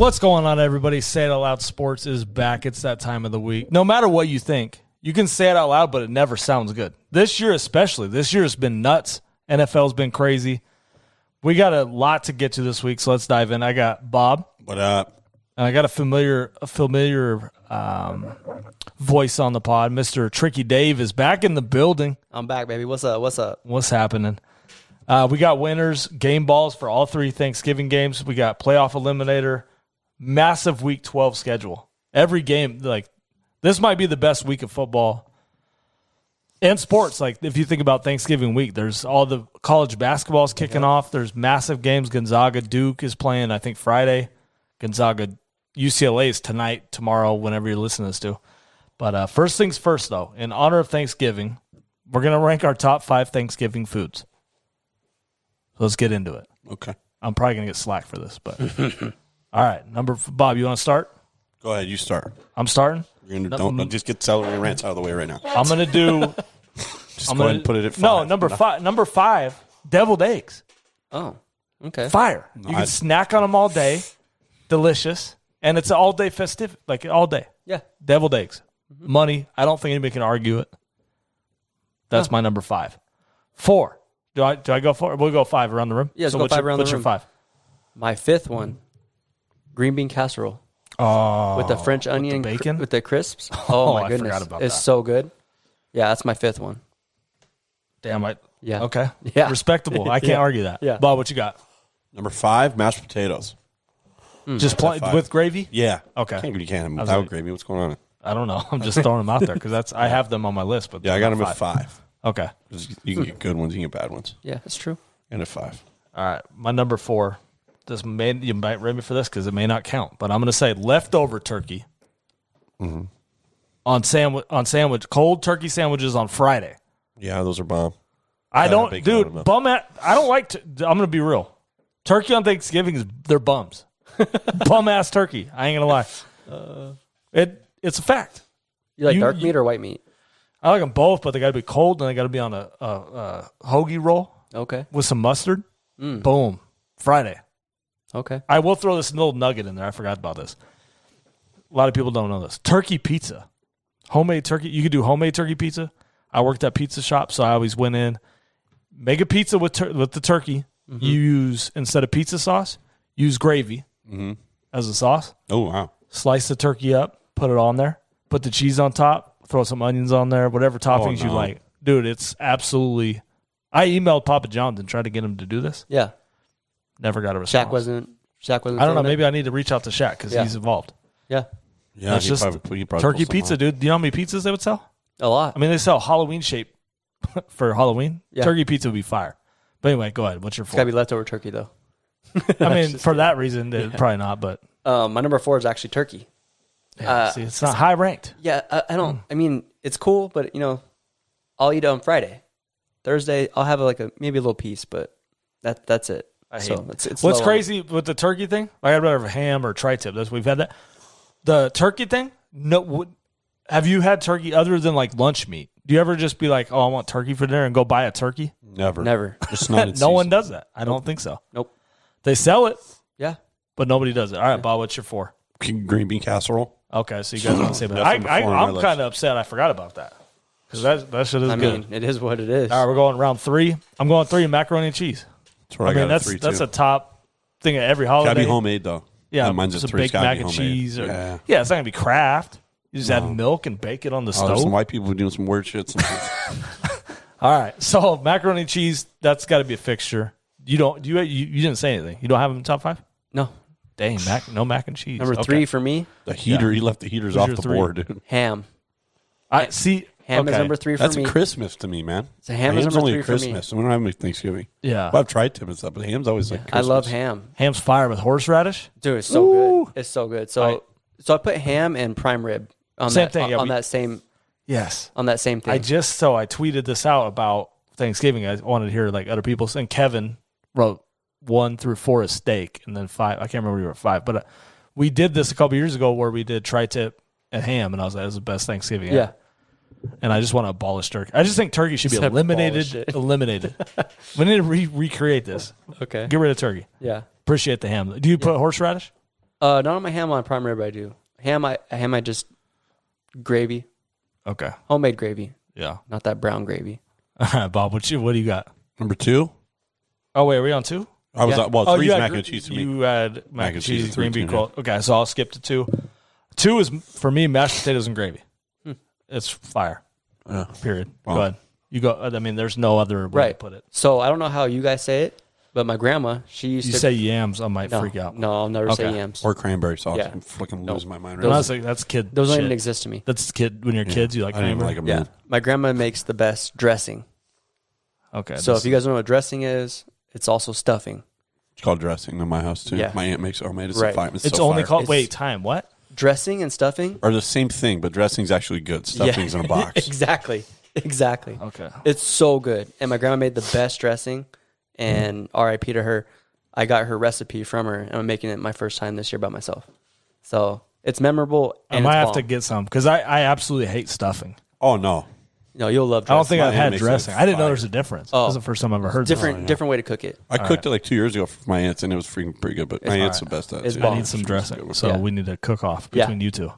What's going on, everybody? Say It Out Loud Sports is back. It's that time of the week. No matter what you think, you can say it out loud, but it never sounds good. This year especially. This year has been nuts. NFL's been crazy. We got a lot to get to this week, so let's dive in. I got Bob. What up? And I got a familiar voice on the pod. Mr. Tricky Dave is back in the building. I'm back, baby. What's up? What's happening? We got winners, game balls for all three Thanksgiving games. We got playoff eliminator, massive Week 12 schedule. Every game, like, this might be the best week of football and sports. Like, if you think about Thanksgiving week, there's all the college basketball's kicking off. There's massive games. Gonzaga, Duke is playing, I think, Friday. Gonzaga, UCLA is tonight, tomorrow, whenever you're listening to this to. But first things first, though, in honor of Thanksgiving, we're going to rank our top 5 Thanksgiving foods. So let's get into it. Okay. I'm probably going to get slack for this, but all right. Bob, you want to start? Go ahead. You start. I'm starting. Don't just get celery rants out of the way right now. I'm going to do. Just go ahead and put it at 5. No, number 5. Number 5, deviled eggs. Oh, okay. Fire. You can snack on them all day. Delicious, and it's an all day festive, like all day. Yeah. Deviled eggs, money. I don't think anybody can argue it. That's my number 5. 4. Do I go 4? We'll go 5 around the room. Yeah, go 5 around the room. What's your 5? My 5th one, green bean casserole. Oh, with the French onion, with the bacon, with the crisps. Oh my goodness, I forgot about it's that. so good. Yeah, that's my 5th one. Damn it. Yeah. Okay. Yeah. Respectable. I can't argue that. Yeah. Bob, what you got? Number 5, mashed potatoes. Just with gravy? Yeah. Okay. You can't have them without gravy. What's going on? I don't know. I'm just throwing them out there because I have them on my list. But Yeah, I got them at 5. Okay. You can get good ones. You can get bad ones. Yeah, that's true. And at 5. All right. My number 4. You might read me for this because it may not count, but I'm going to say leftover turkey on sandwich, cold turkey sandwiches on Friday. Yeah, those are bomb. I don't like. I'm going to be real. Turkey on Thanksgiving they're bums. Bum ass turkey. I ain't gonna lie. It's a fact. You like dark meat or white meat? I like them both, but they got to be cold and they got to be on a hoagie roll. Okay. With some mustard. Boom. Friday. Okay. I will throw this little nugget in there. I forgot about this. A lot of people don't know this. Turkey pizza. Homemade turkey. You could do homemade turkey pizza. I worked at pizza shop, so I always went in, make a pizza with the turkey. You use, instead of pizza sauce, use gravy as a sauce. Oh, wow. Slice the turkey up, put it on there, put the cheese on top, throw some onions on there, whatever toppings you like. Dude, it's absolutely... I emailed Papa John's and tried to get him to do this. Yeah. Never got a response. Shaq wasn't I don't know. Maybe I need to reach out to Shaq because he's involved. Yeah. Yeah, that's just turkey pizza, dude. Do you know how many pizzas they would sell? A lot. I mean, they sell Halloween shape for Halloween. Yeah. Turkey pizza would be fire. But anyway, go ahead. What's your 4? It's got to be leftover turkey, though. I mean, for that reason, probably not. But my number 4 is actually turkey. Yeah, see, it's not high ranked. Yeah, I don't. I mean, it's cool, but I'll eat it on Friday. Thursday, I'll have maybe a little piece, but that's it. It's what's crazy with the turkey thing? I'd rather have a ham or tri-tip. We've had that. The turkey thing. No, have you had turkey other than like lunch meat? Do you ever just be like, oh, I want turkey for dinner and go buy a turkey? Never. It's not. No one does that. I don't think so. Nope. They sell it. Yeah. But nobody does it. All right, Bob, what's your 4? Green bean casserole. Okay, so you guys want to say that. I'm kind of upset I forgot about that. Because that shit is good. I mean, it is what it is. All right, we're going round 3. I'm going 3, macaroni and cheese. That's what I got at 3, too. That's a top thing at every holiday. Gotta be homemade, though. Yeah, mine's at 3. Baked mac and cheese. Yeah, it's not going to be Kraft. You just add milk and bake it on the stove. There's some white people doing some weird shit sometimes. All right, so macaroni and cheese, that's got to be a fixture. You didn't say anything. You don't have them in top 5? No. Dang, no mac and cheese. Number 3 for me. The heater, he left the heaters off the board, dude. Ham. I see. Ham is number 3 for me. That's Christmas to me, man. So ham is number 3 for Christmas. me. We don't have any Thanksgiving. Yeah. Well, I've tried to and stuff, but ham's always like Christmas. I love ham. Ham's fire with horseradish. Dude, it's so good. It's so good. So I put ham and prime rib on that same on that same thing. I tweeted this out about Thanksgiving. I wanted to hear like other people's, and Kevin wrote 1 through 4 is steak, and then 5. I can't remember if you were 5, but we did this a couple years ago where we did tri-tip and ham, and I was like, "That's the best Thanksgiving ever." Yeah. And I just want to abolish turkey. I just think turkey should be eliminated. Eliminated. We need to recreate this. Okay. Get rid of turkey. Yeah. Appreciate the ham. Do you put horseradish? Not on my ham, on prime rib I do. Ham I just gravy. Okay. Homemade gravy. Yeah. Not that brown gravy. All right, Bob, what do you got? Number 2. Oh, wait, are we on 2? I was Yeah. three's mac and cheese to me. You had mac and cheese, green bean yeah. cold. Okay, so I'll skip to 2. 2 is, for me, mashed potatoes and gravy. It's fire. Period. Wow. Go ahead. You go. I mean, there's no other way to put it. So I don't know how you guys say it, but my grandma, she used You to say yams, I might freak out. No, I'll never say yams. Or cranberry sauce. Yeah. I'm fucking losing my mind right No, now. that's kid. Those don't shit. even exist to me. That's kid. When you're kids, you like I didn't even cranberry. like them. Yeah. My grandma makes the best dressing. Okay. So if you guys don't know what dressing is, it's also stuffing. It's called dressing in my house, too. Yeah. My aunt makes homemade. It's Right. fire. it's so only fire. called. It's- Wait, time. What? Dressing and stuffing Are the same thing, but dressing's actually good. Stuffing's in a box. Exactly. Okay. It's so good. And my grandma made the best dressing. And RIP to her. I got her recipe from her, and I'm making it my first time this year by myself. So it's memorable. I And might it's have bomb. to get some because I absolutely hate stuffing. Oh, no. No, you'll love I dressing. don't think I've My aunt had makes it dressing. I didn't know fire. there's a difference. Oh. This is the first time I've ever heard different way to cook it. I cooked it like 2 years ago for my aunt's, and it was freaking pretty good. But my aunt's the best at it. It's too. This. I bomb. need some dressing, so Yeah. we need to cook off Yeah. between you two.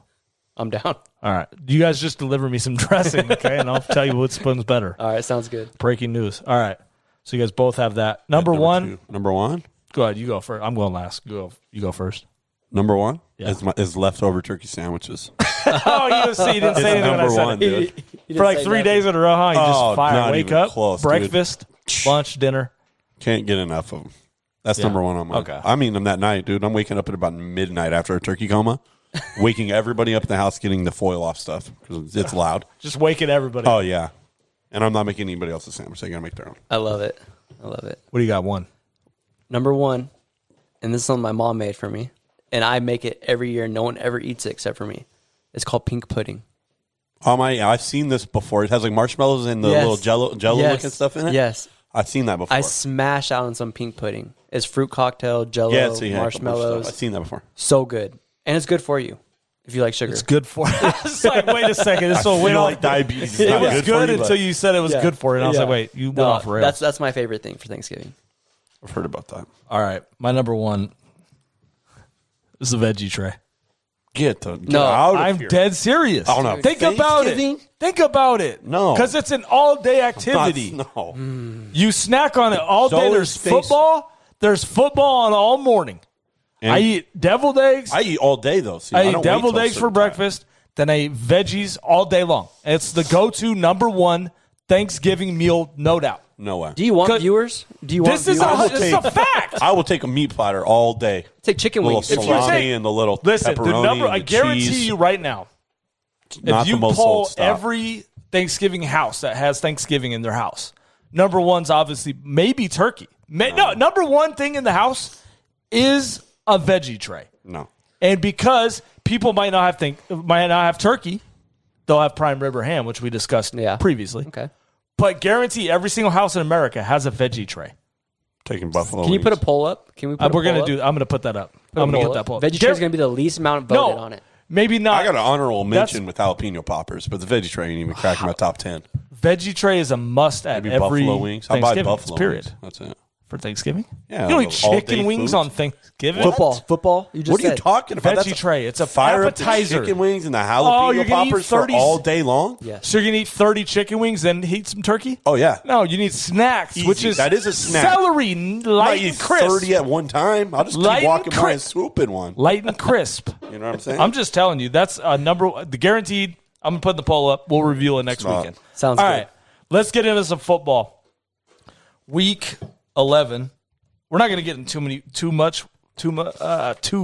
I'm down. All right, you guys just deliver me some dressing, okay, and I'll tell you what spoon's better. All right, sounds good. Breaking news. All right, so you guys both have that. Number 1. 2. Number 1? Go ahead. You go first. I'm going last. You go first. Number 1 Yeah. is leftover turkey sandwiches. Oh, you didn't say It's anything when I number said 1, it. dude. For like 3 days in a row, huh? You Oh, just fire. not Wake even up, close, dude. breakfast, lunch, dinner. Can't get enough of them. That's Yeah. number 1 on mine. Okay. I'm eating them that night, dude. I'm waking up at about midnight after a turkey coma, waking everybody up in the house, getting the foil off stuff because it's loud. Just waking everybody. Oh, yeah. And I'm not making anybody else's sandwich. They got to make their own. I love it. I love it. What do you got? 1. Number 1, and this is something my mom made for me, and I make it every year. No one ever eats it except for me. It's called pink pudding. I've seen this before. It has like marshmallows and the Yes. little jello Yes. looking stuff in it. Yes. I've seen that before. I smash out on some pink pudding. It's fruit cocktail, jello, yeah, it's a couple of marshmallows. stuff. I've seen that before. So good. And it's good for you if you like sugar. It's good for It's like, wait a second. This will I wait feel off. like diabetes is It not was good, good for you, until you said it was Yeah. good for it. And I was Yeah. like, wait, you went No, off rails. that's my favorite thing for Thanksgiving. I've heard about that. All right. My number 1 is a veggie tray. Get No, out of I'm here. dead serious. Oh, no. Think about it. Thanksgiving? Think about it. No. Because it's an all-day activity. No. You snack on it all So day. is There's Thanks- football. There's football on all morning. And I eat deviled eggs. I eat all day, though. See, I don't eat wait deviled till a eggs for certain time. breakfast. Then I eat veggies all day long. It's the go-to number 1 Thanksgiving meal, no doubt. No way. Do you want Could- viewers? Do you want This is viewers? this is a fact. I will take a meat platter all day. Take chicken Little wings. If you salami take- and the little Listen, pepperoni the number and I the guarantee cheese. you right now, Not if you the most poll sold stuff. every Thanksgiving house that has Thanksgiving in their house, number 1's obviously maybe turkey. No, number 1 thing in the house is a veggie tray. No. And because people might not have turkey, they'll have prime rib or ham, which we discussed previously. Okay. But guarantee every single house in America has a veggie tray. Taking buffalo Can you wings. put a poll up? Can we put We're a poll gonna up? I'm gonna put that up. Put a I'm gonna poll put that up. poll. up. Veggie tray is going to be the least amount voted on it. Maybe not. I got an honorable mention with jalapeno poppers, but the veggie tray ain't even cracking my top 10. Veggie tray is a must at Maybe every buffalo wings. I buy Thanksgiving. buffalo Period. wings. That's it. For Thanksgiving? Yeah, You don't eat all-day chicken wings foods. on Thanksgiving? Football. You just What are you said. talking about? Veggie tray. It's a fire up the appetizer. chicken wings and the Oh, jalapeno you're gonna eat poppers for 30 all day long? Yes. So you're going to eat 30 chicken wings, then heat some turkey? Oh, yeah. No, you need snacks, Easy. which is That is a snack. celery, I light eat and crisp. 30 at one time. I'll just Light keep and walking by and crisp. swooping one. Light and crisp. You know what I'm saying? I'm just telling you, that's a number. The guaranteed. I'm gonna put the poll up. We'll reveal it next Stop. weekend. Sounds all good. right. Let's get into some football. Week 11. We're not gonna get in too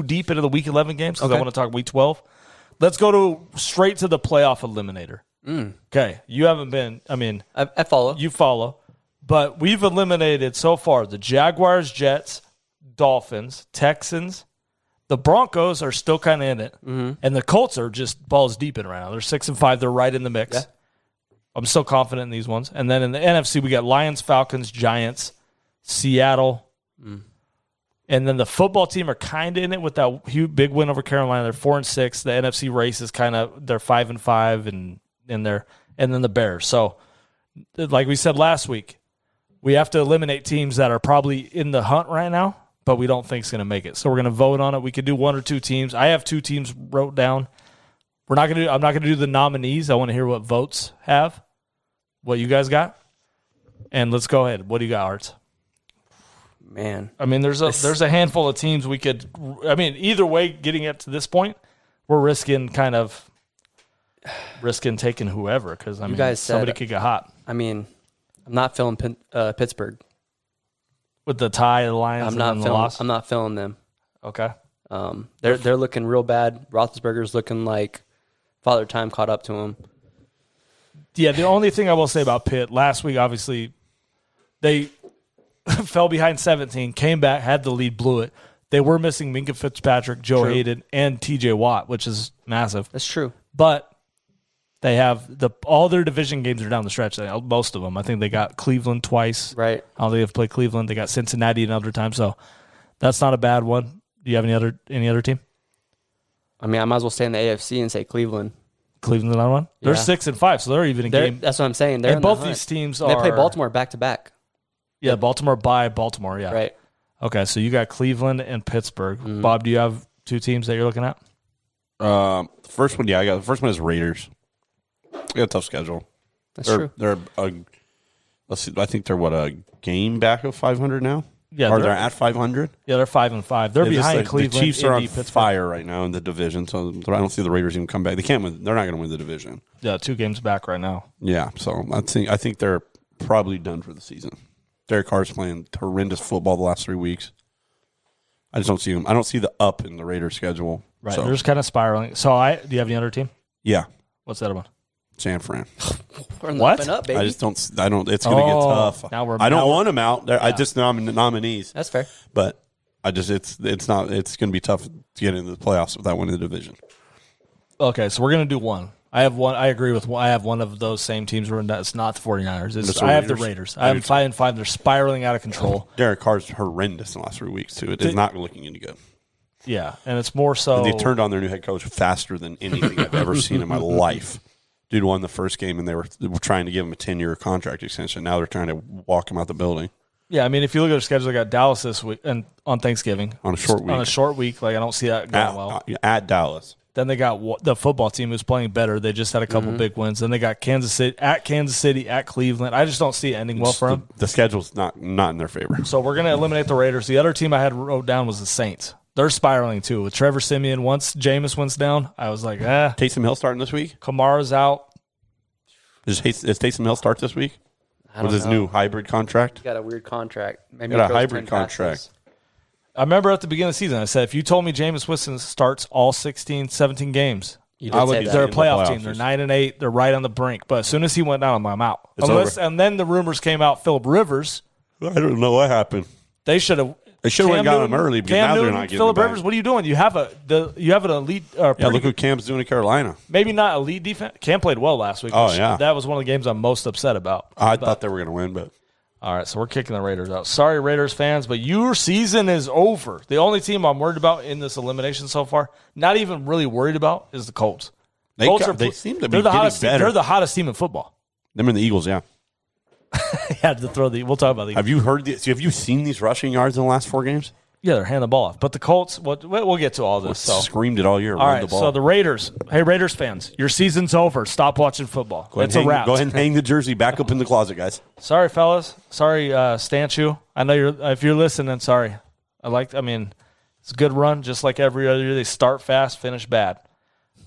deep into the Week 11 games because I want to talk Week 12. Let's go straight to the playoff eliminator. Okay, you haven't been. I mean, I follow. you follow, but we've eliminated so far the Jaguars, Jets, Dolphins, Texans. The Broncos are still kind of in it, and the Colts are just balls deep in right now. They're 6-5. They're right in the mix. Yeah. I'm still confident in these ones. And then in the NFC, we got Lions, Falcons, Giants, Seattle, and then the football team are kind of in it with that huge big win over Carolina. They're 4-6. The NFC race is kind of they're 5-5, and then the Bears. So, like we said last week, we have to eliminate teams that are probably in the hunt right now. but we don't think is going to make it. So we're going to vote on it. We could do one or two teams. I have two teams wrote down. I'm not going to do the nominees. I want to hear what votes have, what you guys got. And let's go ahead. What do you got, Arts? Man. I mean, there's a handful of teams we could – I mean, either way, getting it to this point, we're risking taking whoever because, I mean, guys somebody said, could get hot. I mean, I'm not feeling Pittsburgh. With the tie, the Lions, and the loss? I'm not feeling them. Okay. They're looking real bad. Roethlisberger's looking like Father Time caught up to him. Yeah, the only thing I will say about Pitt, last week, obviously, they fell behind 17, came back, had the lead, blew it. They were missing Minka Fitzpatrick, Joe Hayden, and TJ Watt, which is massive. That's true. But they have all their division games are down the stretch. Most of them. I think they got Cleveland twice. Right. I don't think they've played Cleveland. They got Cincinnati another time. So that's not a bad one. Do you have any other team? I mean, I might as well stay in the AFC and say Cleveland. Cleveland's another one? They're Yeah. 6-5, so they're even in game. That's what I'm saying. They're And in the both hunt. these teams They play Baltimore back to back. Yeah, Baltimore by Baltimore, yeah. Right. Okay, so you got Cleveland and Pittsburgh. Mm-hmm. Bob, do you have two teams that you're looking at? The first one, I got the first one is Raiders. They got a tough schedule. That's true. Let's see. I think they're a game back of 500 now. Yeah, or they're at 500. Yeah, they're 5-5. They're behind Cleveland. The Chiefs are on Pittsburgh. fire right now in the division, so I don't see the Raiders even come back. They can't win. They're not going to win the division. Yeah, 2 games back right now. Yeah, so I think they're probably done for the season. Derek Carr's playing horrendous football the last 3 weeks. I just don't see him. I don't see the up in the Raiders schedule. Right, so, they're just kind of spiraling. So, do you have any other team? yeah, What's that about? San Fran. We're What? up and up, baby. I just don't. It's going to get tough. Now I don't want them out. I just nominees. That's fair. But it's not. It's going to be tough to get into the playoffs without winning the division. Okay, so we're going to do one. I have one. I agree with one. I have one of those same teams. It's not the 49ers. I have the Raiders. I have 5-5. They're spiraling out of control. Derek Carr's horrendous in the last 3 weeks, too. It is not looking any good. Yeah, and it's more so. And they turned on their new head coach faster than anything I've ever seen in my life. Dude won the first game, and they were trying to give him a 10-year contract extension. Now they're trying to walk him out the building. Yeah, I mean, if you look at their schedule, they got Dallas this week and on Thanksgiving. On a short week. On a short week. Like, I don't see that going well. At Dallas. Then they got the football team who's playing better. They just had a couple big wins. Then they got Kansas City, at Cleveland. I just don't see it ending well for them. The schedule's not in their favor. So we're going to eliminate the Raiders. The other team I had wrote down was the Saints. They're spiraling, too. With Trevor Siemian, once Jameis went down, I was like, Taysom Hill starting this week? Kamara's out. Does Taysom Hill start this week? With his new hybrid contract? Got a weird contract. Maybe Got a he throws hybrid 10 contract. passes. I remember at the beginning of the season, I said, if you told me Jameis Winston starts all 16, 17 games, You did say that. they're a In the playoff playoffs. team. They're 9-8. They're right on the brink. But as soon as he went down, I'm out. over. And then the rumors came out, Phillip Rivers, I don't know what happened. they should have. They should have got him early, because now they're not getting Phillip him back. Rivers, what are you doing? You have an elite. Yeah, look what Cam's doing in Carolina. Maybe not elite defense. Cam played well last week. Oh, yeah. That was one of the games I'm most upset about. I thought they were going to win, but All right, so we're kicking the Raiders out. Sorry, Raiders fans, but your season is over. The only team I'm worried about in this elimination so far, not even really worried about, is the Colts. they seem to be they're the getting hottest better. They're the hottest team in football. Them and the Eagles, yeah. Had to throw we'll talk about the Have you heard this? Have you seen these rushing yards in the last 4 games? Yeah, they're handing the ball off. But the Colts, we'll get to all this. So. Screamed it all year. All Run right, the ball. so the Raiders. Hey, Raiders fans, your season's over. Stop watching football. It's a wrap. Go ahead and hang the jersey back up in the closet, guys. Sorry, fellas. Sorry, Stanchu. I know if you're listening, sorry. It's a good run, just like every other year. They start fast, finish bad.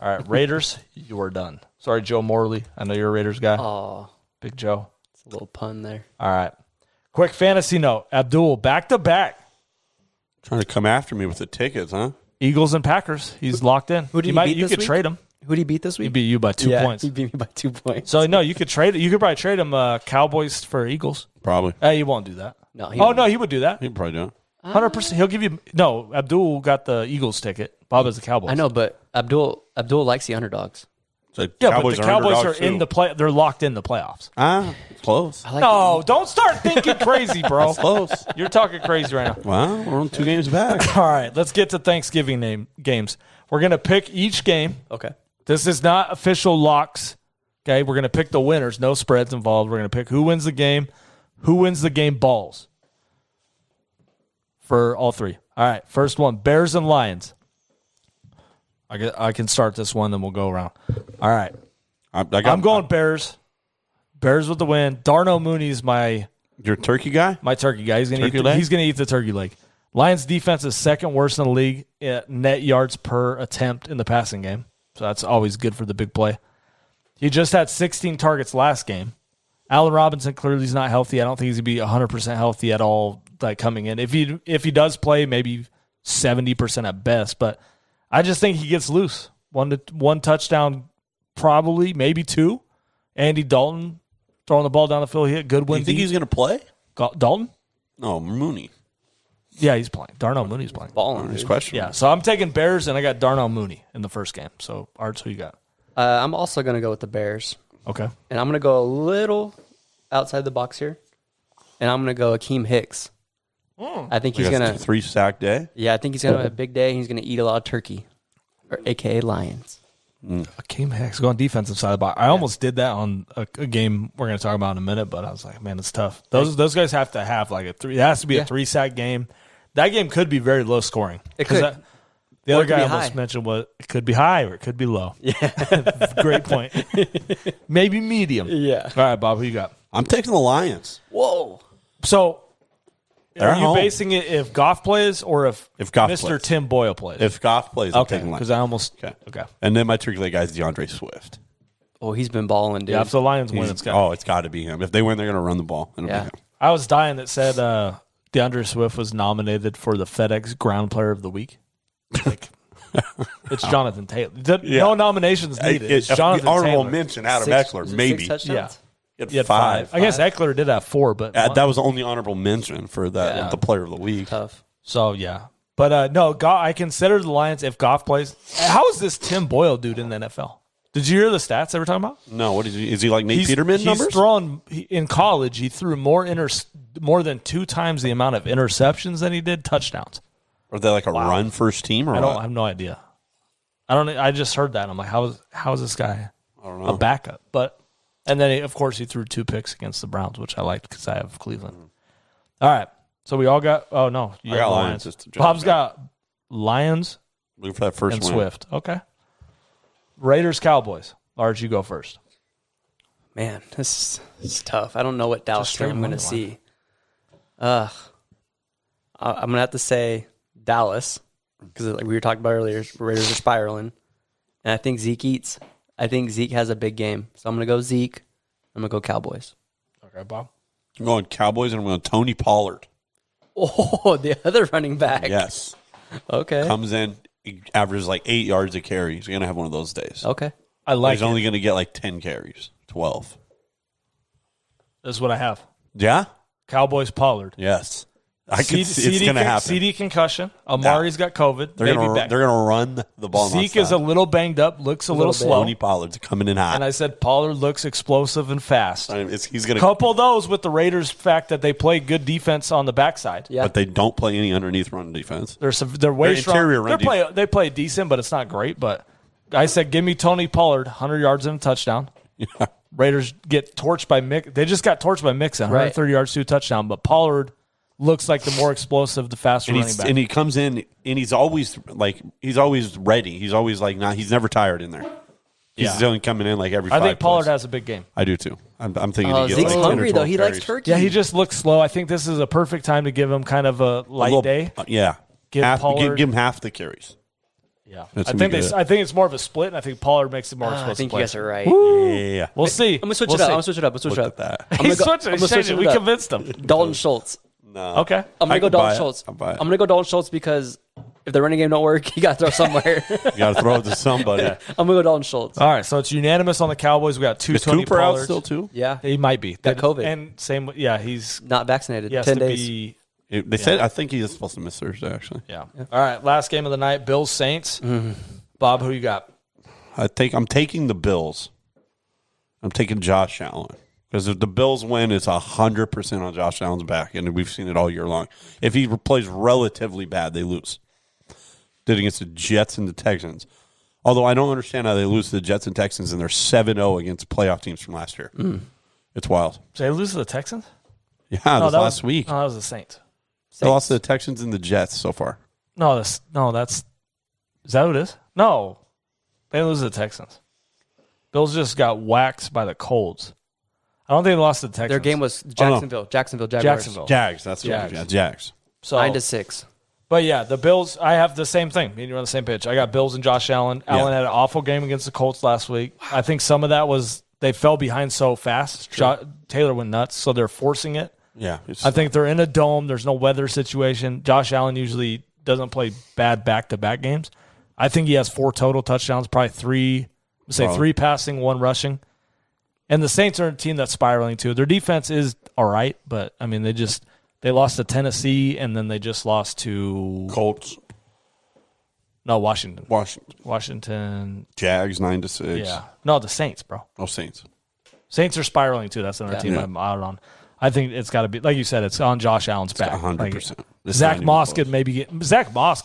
All right, Raiders, you are done. Sorry, Joe Morley. I know you're a Raiders guy. Oh, Big Joe. it's a little pun there. All right. Quick fantasy note. Abdul, back-to-back. Trying to come after me with the tickets, huh? Eagles and Packers. He's locked in. Who did he beat You this could week? trade him. Who did he beat this He week? beat you by 2 points. He beat me by 2 points. So, no, you could trade it. You could probably trade him Cowboys for Eagles. Probably. He won't do that. No, No, he would do that. He probably don't. 100%. He'll give you – no, Abdul got the Eagles ticket. Bob has the Cowboys. I know, but Abdul likes the underdogs. So Yeah, Cowboys but the Cowboys are underdogs, in too. the play. They're locked in the playoffs. It's close. I like No, don't start thinking crazy, bro. Close. You're talking crazy right now. Well, we're on 2 games back. All right, let's get to Thanksgiving games. We're going to pick each game. Okay. This is not official locks. Okay, we're going to pick the winners. No spreads involved. We're going to pick who wins the game balls. for all three. All right, first one, Bears and Lions. I can start this one, then we'll go around. All right. I'm going Bears. Bears with the win. Darnell Mooney's your turkey guy? my turkey guy. He's going to eat the turkey leg. Lions defense is second worst in the league at net yards per attempt in the passing game. So that's always good for the big play. He just had 16 targets last game. Allen Robinson clearly is not healthy. I don't think he's going to be 100% healthy at all coming in. If he does play, maybe 70% at best. But I just think he gets loose. One touchdown, probably, maybe two. Andy Dalton throwing the ball down the field. He hit Goodwin. Do you think he's going to play? Dalton? No, Mooney. Yeah, he's playing. Darnell Mooney's playing. Balling. His question. Yeah, so I'm taking Bears, and I got Darnell Mooney in the first game. So, Arts, who you got? I'm also going to go with the Bears. Okay. And I'm going to go a little outside the box here. And I'm going to go Akeem Hicks. I think he's going to 3-sack day. Yeah, I think he's going to have a big day. He's going to eat a lot of turkey, or AKA Lions. Akeem Hicks, go on defensive side of the box. I almost did that on a game we're going to talk about in a minute, but I was like, man, it's tough. Those guys have to have like a three. It has to be a 3-sack game. That game could be very low scoring. It could. The other guy I almost mentioned was it could be high or it could be low. Yeah. Great point. Maybe medium. Yeah. All right, Bob, who you got? I'm taking the Lions. Whoa. So, They're are you home. basing it if Goff plays or if Goff Mr. plays. Tim Boyle plays? If Goff plays, I'm okay, taking Lions. because I almost okay. And then my turkey leg guy is DeAndre Swift. Oh, he's been balling, dude. Yeah, if the Lions win, it's got. It's got to be him. If they win, they're going to run the ball. It'll be him. I was dying that said DeAndre Swift was nominated for the FedEx Ground Player of the Week. Like, it's Jonathan Taylor. No nominations needed. It's Jonathan honorable Taylor. mention Adam 6 Eckler, maybe. 6 touchdowns? He He had five. I guess Eckler did have 4, but That was the only honorable mention for that the player of the week. Tough. so yeah. But no, I consider the Lions if Goff plays. How is this Tim Boyle dude in the NFL? Did you hear the stats they were talking about? No, what is he? Is he like Nate Peterman numbers? In college, he threw more than 2 times the amount of interceptions than he did touchdowns. Or are they like a run first team or I what? have no idea. I just heard that. I'm like, how is this guy a backup? And then of course he threw 2 picks against the Browns, which I liked because I have Cleveland. All right, so we all got. Oh no, I got Lions. Bob's got Lions Looking for that first and win. Swift. Okay. Raiders Cowboys. Lars, you go first. Man, this is tough. I don't know what Dallas straight game I'm going to money see. I'm going to have to say Dallas because, like we were talking about earlier, Raiders are spiraling, and I think Zeke eats. I think Zeke has a big game, so I'm going to go Zeke. I'm going to go Cowboys. Okay, Bob. I'm going Cowboys and I'm going Tony Pollard. Oh, the other running back. Yes. Okay. Comes in, he averages like 8 yards a carry. He's going to have one of those days. Okay. I like. He's only going to get like 10 carries, 12. This is what I have. Yeah? Cowboys Pollard. Yes. I can see it's going to happen. CD concussion. Amari's got COVID. They're going to run the ball. Zeke is a little banged up, looks a little slow. Tony Pollard's coming in hot. And I said Pollard looks explosive and fast. He's going to couple those with the Raiders' fact that they play good defense on the backside. Yeah. But they don't play any underneath run defense. They're way strong. Interior run they play decent, but it's not great. But I said, give me Tony Pollard, 100 yards and a touchdown. Yeah. Raiders get torched by Mix. They just got torched by Mixon, 130 yards, 2 touchdown. But Pollard looks like the more explosive, the faster running back. And he comes in and he's always ready. He's always like he's never tired in there. He's only coming in like every 5 I think Pollard plays. has a big game. I do too. I'm thinking he gets Zeke's like 10 or hungry 12 though. He likes carries. turkey. Yeah, he just looks slow. I think this is a perfect time to give him kind of a light day. Yeah. Give Pollard- give him half the carries. Yeah, That's I gonna be think good. I think it's more of a split, and I think Pollard makes it more explosive. I think play. you guys are right. Yeah. We'll see. I'm gonna switch We'll it up. see. I'm gonna switch it up. Let's switch Look it up. at that. He's switching. I'm gonna switch it We up. convinced him. Dalton Schultz. No. Okay. I'm gonna go could buy Dalton it. Schultz. I'll buy it. I'm gonna go Dalton Schultz because if the running game don't work, you got to throw somewhere. You got to throw it to somebody. I'm gonna go Dalton Schultz. All right, so it's unanimous on the Cowboys. We got 2 Is Tony Cooper out Pollards. still too? Yeah, He might be. Got COVID. And same. Yeah, he's not vaccinated. he has 10 to days. be. They said I think he is supposed to miss Thursday actually. Yeah. All right, last game of the night. Bills Saints. Bob, who you got? I'm taking the Bills. I'm taking Josh Allen. Because if the Bills win, it's 100% on Josh Allen's back, and we've seen it all year long. If he plays relatively bad, they lose. Did against the Jets and the Texans. Although I don't understand how they lose to the Jets and Texans, and they're 7-0 against playoff teams from last year. It's wild. Did they lose to the Texans? Yeah, this last week. Oh, that was the Saints. They lost to the Texans and the Jets so far. No, is that what it is? No, they lose to the Texans. Bills just got waxed by the Colts. I don't think they lost to the Texans. Their game was Jacksonville. Jacksonville Jaguars. Jags. That's Jags. What Jags. So 9-6. But yeah, the Bills. I have the same thing. Me and you're on the same pitch. I got Bills and Josh Allen. Yeah. Allen had an awful game against the Colts last week. I think some of that was they fell behind so fast. Taylor went nuts, so they're forcing it. Yeah. I think they're in a dome. There's no weather situation. Josh Allen usually doesn't play bad back-to-back games. I think he has 4 total touchdowns, probably 3 passing, 1 rushing. And the Saints are a team that's spiraling too. Their defense is all right, but I mean they lost to Tennessee and then they just lost to Colts. No, Washington. Washington. Jags 9-6. Yeah. No, the Saints, bro. Oh, Saints. Saints are spiraling too. That's another team I'm out on. I think it's got to be, like you said, it's on Josh Allen's back. 100%. Like, Zach Moss could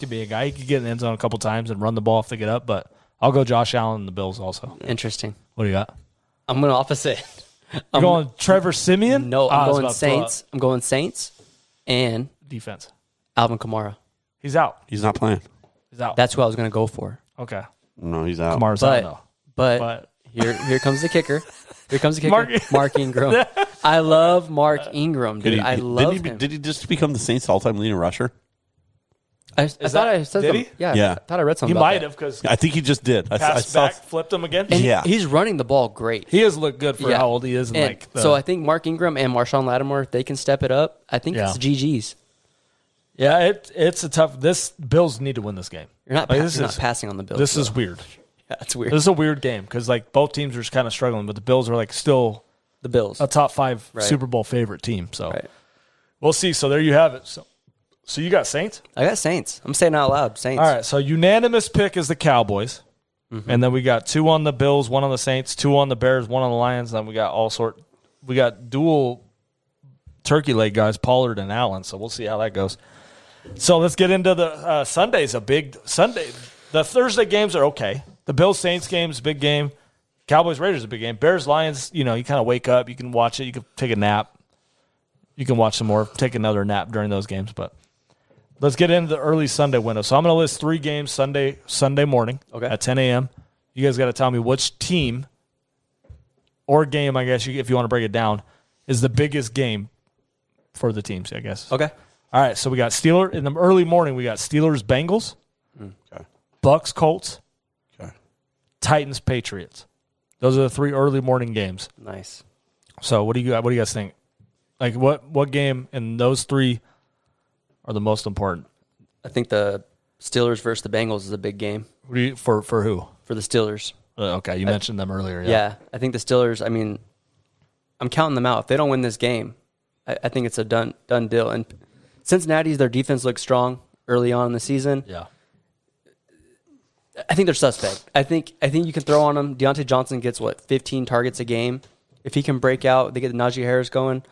be a guy. He could get in the end zone a couple times and run the ball if they get up, but I'll go Josh Allen and the Bills also. Interesting. What do you got? I'm going opposite. I'm going Trevor Siemian? No, I'm going Saints. I'm going Saints and defense. Alvin Kamara. He's out. He's not playing. He's out. That's who I was going to go for. Okay. No, he's out. Kamara's out though. But here comes the kicker. Here comes the kicker. Mark- Mark Ingram. I love Mark Ingram, dude. I love him. Did he just become the Saints' all-time leading rusher? I thought I said did something. he? Yeah. I thought I read something He about might that. have because I think he just did. I passed saw. back, flipped him again. And Yeah. he's running the ball great. He has looked good for how old he is. And so I think Mark Ingram and Marshawn Lattimore, if they can step it up, I think it's GG's. Yeah, it's a tough. This Bills need to win this game. You're not passing on the Bills. This is weird. Yeah, it's weird. This is a weird game because like both teams are kind of struggling, but the Bills are like still the Bills, a top 5 Right. Super Bowl favorite team. So Right. we'll see. So there you have it. So you got Saints? I got Saints. I'm saying it out loud. Saints. All right. So unanimous pick is the Cowboys, and then we got 2 on the Bills, 1 on the Saints, 2 on the Bears, 1 on the Lions. Then we got dual turkey leg guys, Pollard and Allen. So we'll see how that goes. So let's get into the Sunday's a big Sunday. The Thursday games are okay. The Bills Saints game is a big game. Cowboys Raiders is a big game. Bears Lions, you kind of wake up, you can watch it, you can take a nap. You can watch some more, take another nap during those games, but let's get into the early Sunday window. So I'm going to list 3 games Sunday morning at 10 a.m. You guys got to tell me which team or game, I guess, if you want to break it down, is the biggest game for the teams, I guess. Okay. All right, so we got Steelers. In the early morning, we got Steelers Bengals, Okay. Bucks Colts, Okay. Titans Patriots. Those are the 3 early morning games. Nice. So what do you guys think? Like what game in those 3 are the most important? I think the Steelers versus the Bengals is a big game. For who? For the Steelers. Okay, you mentioned them earlier. Yeah, I think the Steelers, I mean, I'm counting them out. If they don't win this game, I think it's a done deal. And Cincinnati's, their defense looks strong early on in the season. Yeah. I think they're suspect. I think you can throw on them. Deontay Johnson gets, 15 targets a game. If he can break out, they get the Najee Harris going.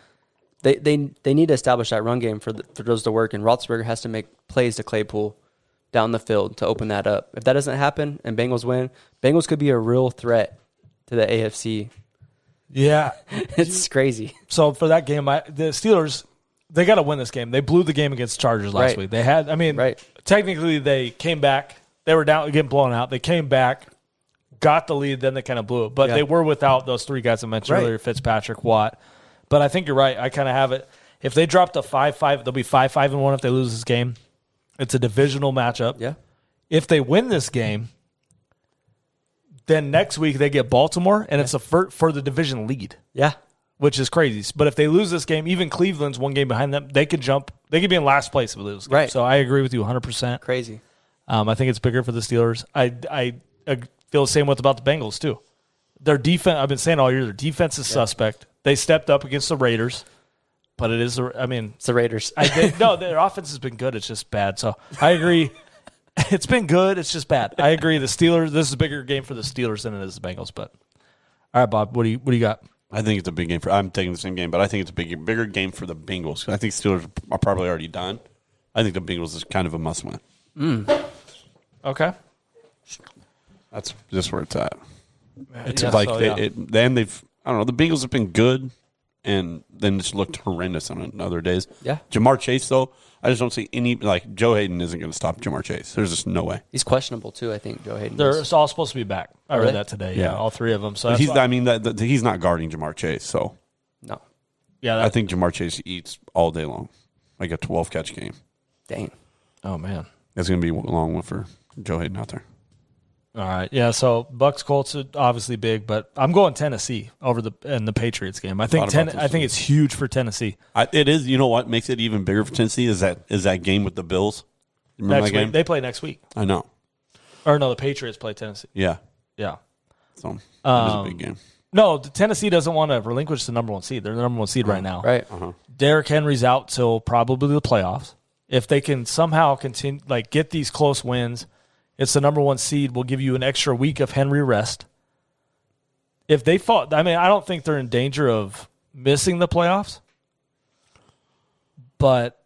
They need to establish that run game for those to work, and Roethlisberger has to make plays to Claypool down the field to open that up. If that doesn't happen and Bengals win, Bengals could be a real threat to the AFC. Yeah. It's crazy. So for that game, the Steelers, they got to win this game. They blew the game against Chargers last week. They had, technically they came back. They were down, getting blown out. They came back, got the lead, then they kind of blew it. But they were without those 3 guys I mentioned earlier, Fitzpatrick, Watt. But I think you're right. I kind of have it. If they drop to 5-5, they'll be 5-5-1 if they lose this game. It's a divisional matchup. Yeah. If they win this game, then next week they get Baltimore, and it's for the division lead. Yeah. Which is crazy. But if they lose this game, even Cleveland's 1 game behind them, they could jump. They could be in last place if they lose. Right. So I agree with you 100%. Crazy. I think it's bigger for the Steelers. I feel the same way about the Bengals, too. Their defense, I've been saying all year, their defense is suspect. They stepped up against the Raiders, but it is, It's the Raiders. no, their offense has been good. It's just bad. So I agree. It's been good. It's just bad. I agree. The Steelers, this is a bigger game for the Steelers than it is the Bengals. But all right, Bob, what do you got? I think it's a big game I'm taking the same game, but I think it's a bigger game for the Bengals. I think Steelers are probably already done. I think the Bengals is kind of a must-win. Okay. That's just where it's at. It's Yeah, like so, they've. I don't know. The Bengals have been good, and then just looked horrendous on other days. Yeah. Jamar Chase, though, I just don't see any, like, Joe Hayden isn't going to stop Jamar Chase. There's just no way. He's questionable, too, I think, Joe Hayden. They're all supposed to be back. I Really? read that today. Yeah, all three of them. So But that's why- he's not guarding Jamar Chase, so No. yeah, I think Jamar Chase eats all day long, like a 12-catch game. Dang. Oh man. It's going to be a long one for Joe Hayden out there. All right. Yeah. So Bucks Colts are obviously big, but I'm going Tennessee over the Patriots game. I think Thought about this I think it's huge for Tennessee. It is. You know what makes it even bigger for Tennessee is that game with the Bills. Remember Next that game? week they play next week. I know. Or no, the Patriots play Tennessee. Yeah. Yeah. So it was a big game. No, Tennessee doesn't want to relinquish the number one seed. They're the number one seed right now. Right. Derrick Henry's out till probably the playoffs. If they can somehow continue, like get these close wins, it's the number one seed. We'll give you an extra week of Henry rest. If they fought, I mean, I don't think they're in danger of missing the playoffs. But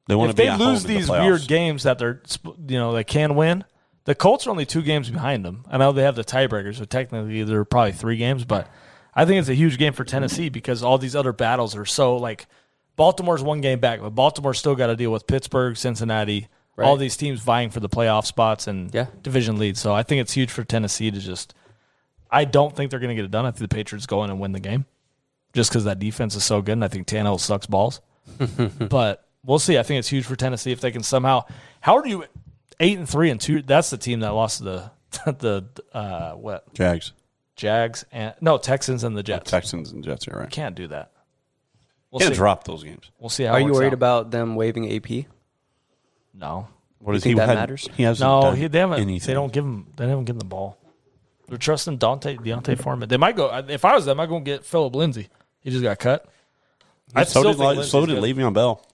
They want if to be they at lose home in these the playoffs. weird games that they can win, the Colts are only 2 games behind them. I know they have the tiebreakers, so technically they're probably 3 games. But I think it's a huge game for Tennessee because all these other battles are so like Baltimore's 1 game back, but Baltimore's still got to deal with Pittsburgh, Cincinnati, all these teams vying for the playoff spots and division leads. So I think it's huge for Tennessee to just. I don't think they're going to get it done. I think the Patriots go in and win the game, just because that defense is so good, and I think Tannehill sucks balls. But we'll see. I think it's huge for Tennessee if they can somehow. How are you 8-3 and 2? That's the team that lost to the what? Jags and Texans and the Jets. Texans and Jets are right. Can't do that. We'll Can't see. drop those games. We'll see how. Are it you works worried out. about them waiving AP? No. What is think he that had- matters? He hasn't No, done they haven't. anything. They don't give him. They haven't given the ball. They're trusting Deontay Foreman. They might go. If I was them, I'd go get Philip Lindsay. He just got cut. So did Lindsey's good. Le'Veon Bell.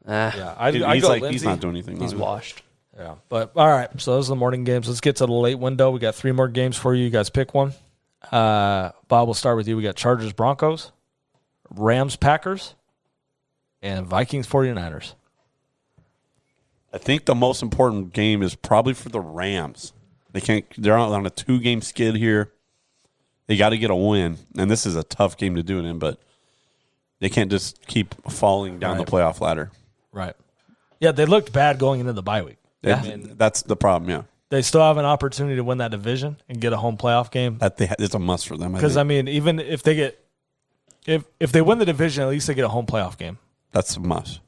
Yeah, I'd Dude, go he's like Lindsey. he's not doing anything. He's either. washed. Yeah, but all right. So those are the morning games. Let's get to the late window. We got 3 more games for you. You guys pick one. Bob, we'll start with you. We got Chargers Broncos, Rams Packers, and Vikings 49ers. I think the most important game is probably for the Rams. They're on a 2-game skid here. They got to get a win, and this is a tough game to do it in, but they can't just keep falling down the playoff ladder. Right. Yeah, they looked bad going into the bye week. That's the problem. Yeah, They still have an opportunity to win that division and get a home playoff game. it's a must for them. Because I mean, even if they get if they win the division, at least they get a home playoff game. That's a must.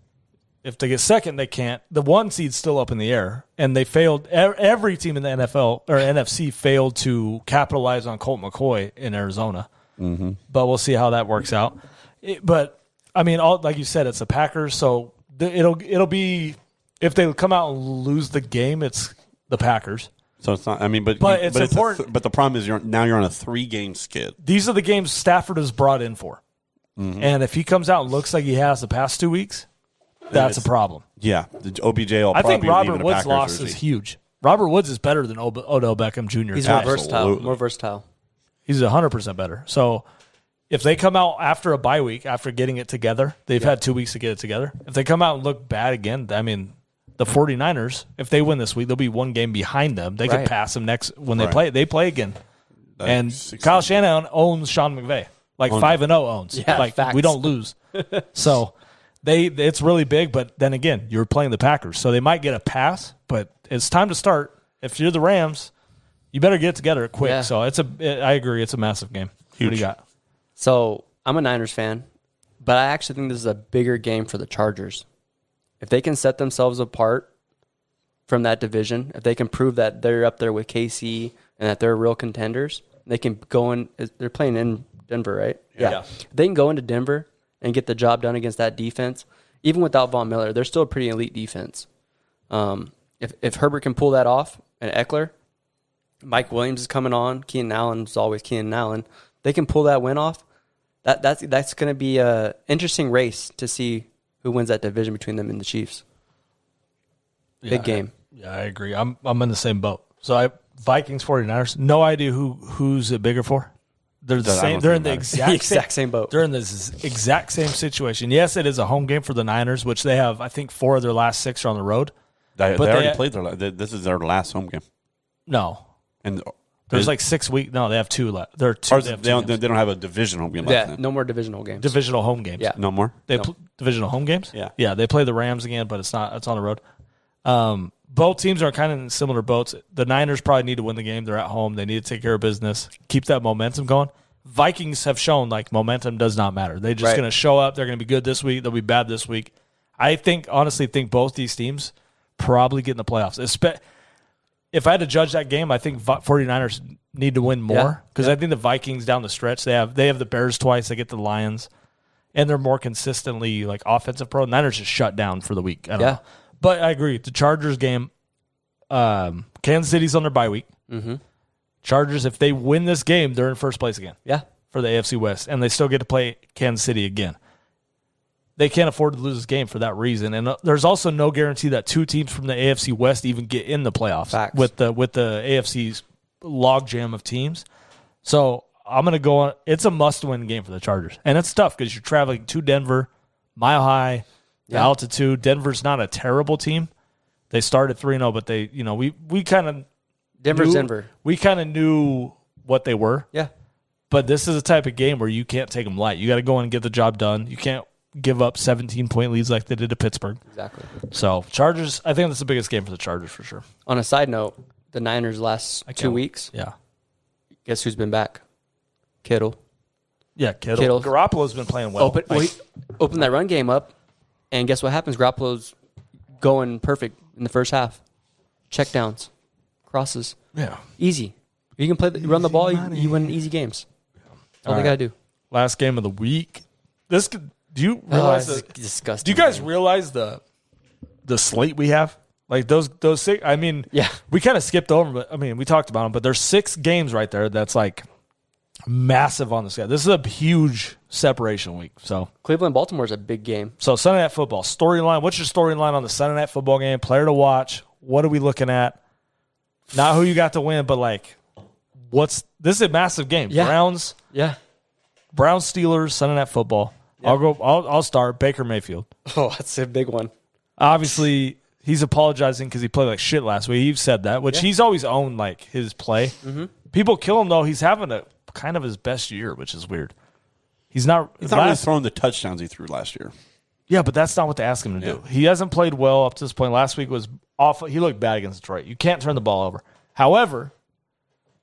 If they get second, they can't. The 1 seed's still up in the air, and they failed. Every team in the NFL or NFC failed to capitalize on Colt McCoy in Arizona. Mm-hmm. But we'll see how that works out. But I mean, like you said, it's the Packers, so it'll be if they come out and lose the game, it's the Packers. So it's not. I mean, but it's important. But the problem is you're on a 3-game skid. These are the games Stafford is brought in for, and if he comes out and looks like he has the past 2 weeks. That's a problem. Yeah, the OBJ will I probably think Robert leave in a Woods' Packers loss jersey. is huge. Robert Woods is better than Odell Beckham Jr. He's Absolutely. more versatile. He's 100% better. So if they come out after a bye week, after getting it together, they've had 2 weeks to get it together. If they come out and look bad again, I mean, the 49ers, if they win this week, they'll be 1 game behind them. They could pass them next when they play. They play again. And 16. Kyle Shanahan owns Sean McVay. Like 5-0 owns. Yeah, like facts. we don't lose. So it's really big, but then again, you're playing the Packers. So they might get a pass, but it's time to start. If you're the Rams, you better get it together quick. Yeah. So I agree, it's a massive game. Huge. What do you got? So I'm a Niners fan, but I actually think this is a bigger game for the Chargers. If they can set themselves apart from that division, if they can prove that they're up there with KC and that they're real contenders, they can go in. They're playing in Denver, right? Yeah. If they can go into Denver and get the job done against that defense, even without Von Miller, they're still a pretty elite defense. If Herbert can pull that off, and Eckler, Mike Williams is coming on, Keenan Allen's always Keenan Allen, they can pull that win off. That's going to be an interesting race to see who wins that division between them and the Chiefs. Big game. Yeah, I agree. I'm in the same boat. So Vikings 49ers, no idea who's it bigger for. They're the same. They're in the exact same boat. They're in this exact same situation. Yes, it is a home game for the Niners, which they have. I think 4 of their last 6 are on the road. They already played this is their last home game. No, And There's like 6 weeks. No, they have 2 left. They don't have a divisional game left. Yeah, no more divisional games. Divisional home games. Yeah. No more? Divisional home games? Yeah. Yeah, they play the Rams again, but it's on the road. Both teams are kind of in similar boats. The Niners probably need to win the game. They're at home. They need to take care of business, keep that momentum going. Vikings have shown like momentum does not matter. They're just going to show up. They're going to be good this week. They'll be bad this week. I honestly think both these teams probably get in the playoffs. If I had to judge that game, I think 49ers need to win more because I think the Vikings down the stretch, they have the Bears twice, they get the Lions, and they're more consistently like offensive pro. Niners just shut down for the week. I don't know. But I agree. The Chargers game, Kansas City's on their bye week. Mm-hmm. Chargers, if they win this game, they're in first place again. Yeah. For the AFC West, and they still get to play Kansas City again. They can't afford to lose this game for that reason, and there's also no guarantee that 2 teams from the AFC West even get in the playoffs. Facts. with the AFC's logjam of teams. So I'm going to go on. It's a must-win game for the Chargers, and it's tough because you're traveling to Denver, mile high, the altitude. Denver's not a terrible team. They started 3-0, but we kind of Denver. We kind of knew what they were. Yeah. But this is a type of game where you can't take them light. You got to go in and get the job done. You can't give up 17-point leads like they did to Pittsburgh. Exactly. So, Chargers, I think that's the biggest game for the Chargers for sure. On a side note, the Niners last 2 weeks. Yeah. Guess who's been back? Kittle. Yeah, Kittle. Garoppolo's been playing well. Open that run game up, and guess what happens? Garoppolo's going perfect in the first half. Check downs, crosses. Yeah. Easy. You can run the ball, you win easy games. All they got to do. Last game of the week. Do you realize disgusting? Do you guys realize the slate we have? Like those 6. I mean, we kind of skipped over, but I mean, we talked about them. But there's 6 games right there. That's like massive on the schedule. This is a huge separation week. So Cleveland Baltimore is a big game. So Sunday Night Football storyline. What's your storyline on the Sunday Night Football game? Player to watch. What are we looking at? Not who you got to win, but like this is a massive game. Yeah. Browns Steelers Sunday Night Football. Yeah. I'll start Baker Mayfield. Oh, that's a big one. Obviously, he's apologizing because he played like shit last week. You've said that, which he's always owned like his play. Mm-hmm. People kill him though. He's having a kind of his best year, which is weird. He's not really throwing the touchdowns he threw last year. Yeah, but that's not what they asked him to do. He hasn't played well up to this point. Last week was awful. He looked bad against Detroit. You can't turn the ball over. However,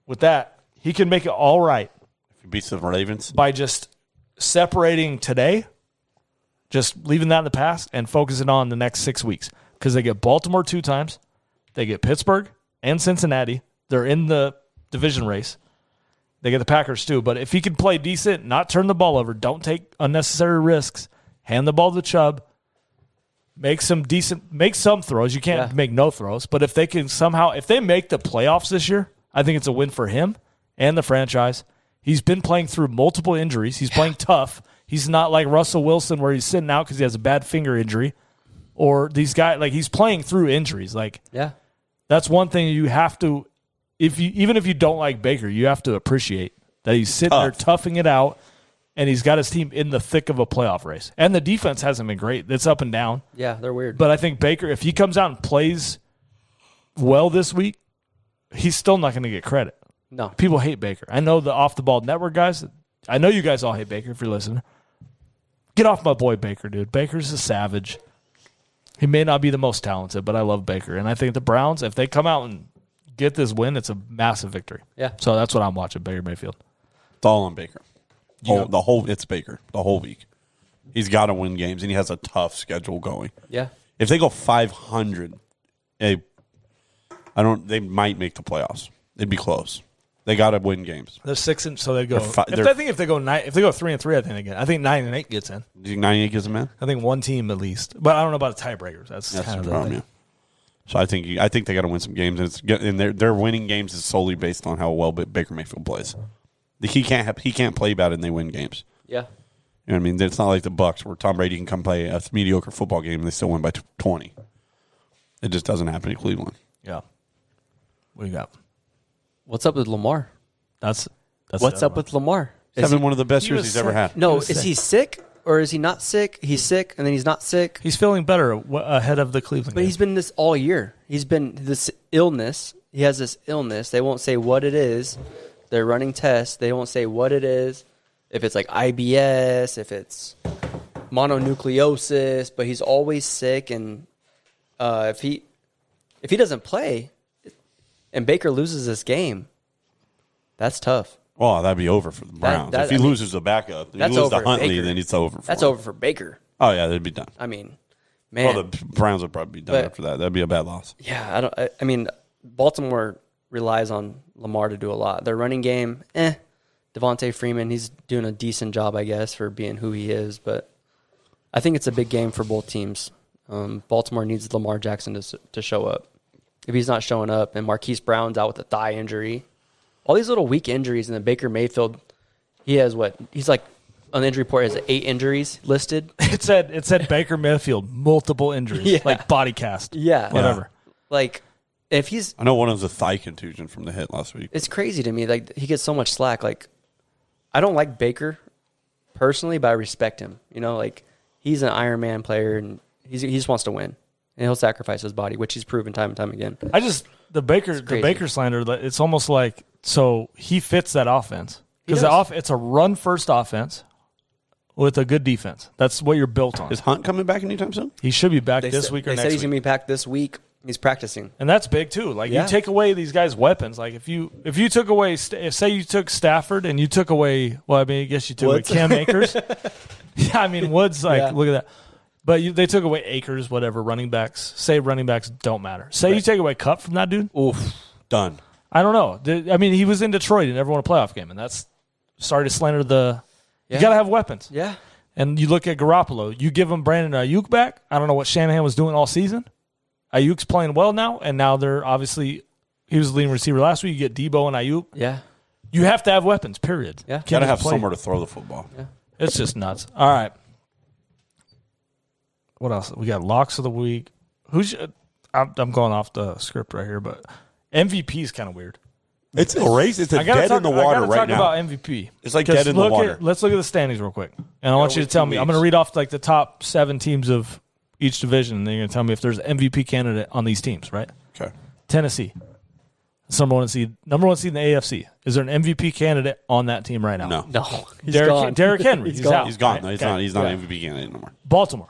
with that, he can make it all right. If he beats the Ravens. By just separating today, just leaving that in the past, and focusing on the next 6 weeks. Because they get Baltimore 2 times. They get Pittsburgh and Cincinnati. They're in the division race. They get the Packers too. But if he can play decent, not turn the ball over, don't take unnecessary risks, hand the ball to Chubb, make some throws. You can't make no throws. But if they can if they make the playoffs this year, I think it's a win for him and the franchise. He's been playing through multiple injuries. He's playing tough. He's not like Russell Wilson where he's sitting out because he has a bad finger injury. Or these guys, like he's playing through injuries. Like, that's one thing you have to, even if you don't like Baker, you have to appreciate that he's sitting there toughing it out, and he's got his team in the thick of a playoff race. And the defense hasn't been great. It's up and down. Yeah, they're weird. But I think Baker, if he comes out and plays well this week, he's still not going to get credit. No. People hate Baker. I know the off-the-ball network guys. I know you guys all hate Baker if you're listening. Get off my boy Baker, dude. Baker's a savage. He may not be the most talented, but I love Baker. And I think the Browns, if they come out and get this win, it's a massive victory. Yeah. So that's what I'm watching, Baker Mayfield. It's all on Baker. It's Baker the whole week. He's got to win games, and he has a tough schedule going. Yeah. If they go 500, they might make the playoffs. It'd be close. They got to win games. They're 6 and so they go. If they go 3-3, I think they get. I think 9-8 gets in. Do you think 9-8 gets them in? I think one team at least, but I don't know about the tiebreakers. That's kind of the problem. Yeah. So I think they got to win some games, and their winning games is solely based on how well Baker Mayfield plays. He can't play bad and they win games. Yeah. You know what I mean? It's not like the Bucs where Tom Brady can come play a mediocre football game and they still win by 20. It just doesn't happen in Cleveland. Yeah. What do you got? What's up with Lamar? That's what's up with Lamar? He's having one of the best years he's ever had. No, is he sick or is he not sick? He's sick and then he's not sick. He's feeling better ahead of the Cleveland game. He's been this all year. He's been this illness. he has this illness. They won't say what it is. They're running tests. They won't say what it is. If it's like IBS, if it's mononucleosis, but he's always sick. And if he doesn't play and Baker loses this game, that's tough. Well, that'd be over for the Browns. If he loses the backup, if he loses to Huntley, then it's over for him. Over for Baker. Oh, yeah, they'd be done. I mean, man. Well, the Browns would probably be done after that. That'd be a bad loss. Yeah, I mean, Baltimore relies on Lamar to do a lot. Their running game, Devontae Freeman, he's doing a decent job, I guess, for being who he is. But I think it's a big game for both teams. Baltimore needs Lamar Jackson to show up. If he's not showing up and Marquise Brown's out with a thigh injury, all these little weak injuries, and then Baker Mayfield, he has what? He's like, on the injury report, has 8 injuries listed. It said Baker Mayfield, multiple injuries, like body cast. Yeah. Whatever. Like, if he's... I know one of them was a thigh contusion from the hit last week. It's crazy to me. Like, he gets so much slack. Like, I don't like Baker personally, but I respect him. You know, like, he's an Iron Man player, and he just wants to win. And he'll sacrifice his body, which he's proven time and time again. The Baker slander, it's almost like, so he fits that offense. Because it's a run-first offense with a good defense. That's what you're built on. Is Hunt coming back anytime soon? He should be back this week or next week. They said he's going to be back this week. He's practicing. And that's big, too. Like, you take away these guys' weapons. Like, if you took away, say you took Stafford and you took away, well, I mean, I guess you took away Cam Akers. Yeah, I mean, Woods, look at that. But they took away Akers, whatever, running backs. Say running backs don't matter. Say you take away Kupp from that dude. Oof. Done. I don't know. I mean, he was in Detroit and never won a playoff game. And that's, sorry to slander the, you got to have weapons. Yeah. And you look at Garoppolo. You give him Brandon Ayuk back. I don't know what Shanahan was doing all season. Ayuk's playing well now. And now they're obviously, he was the leading receiver last week. You get Debo and Ayuk. Yeah. You have to have weapons, period. Yeah. Got to have somewhere to throw the football. Yeah. It's just nuts. All right. What else? We got locks of the week. I'm going off the script right here, but MVP is kind of weird. It's a race. It's dead in the water right now. I got to talk about MVP. It's like dead in the water. Let's look at the standings real quick. And I want you to tell me. I'm going to read off like the top 7 teams of each division, and then you're going to tell me if there's an MVP candidate on these teams, right? Okay. Tennessee. It's number one seed in the AFC. Is there an MVP candidate on that team right now? No. Derrick Henry. He's out. He's gone. Right? He's not an MVP candidate anymore. Baltimore.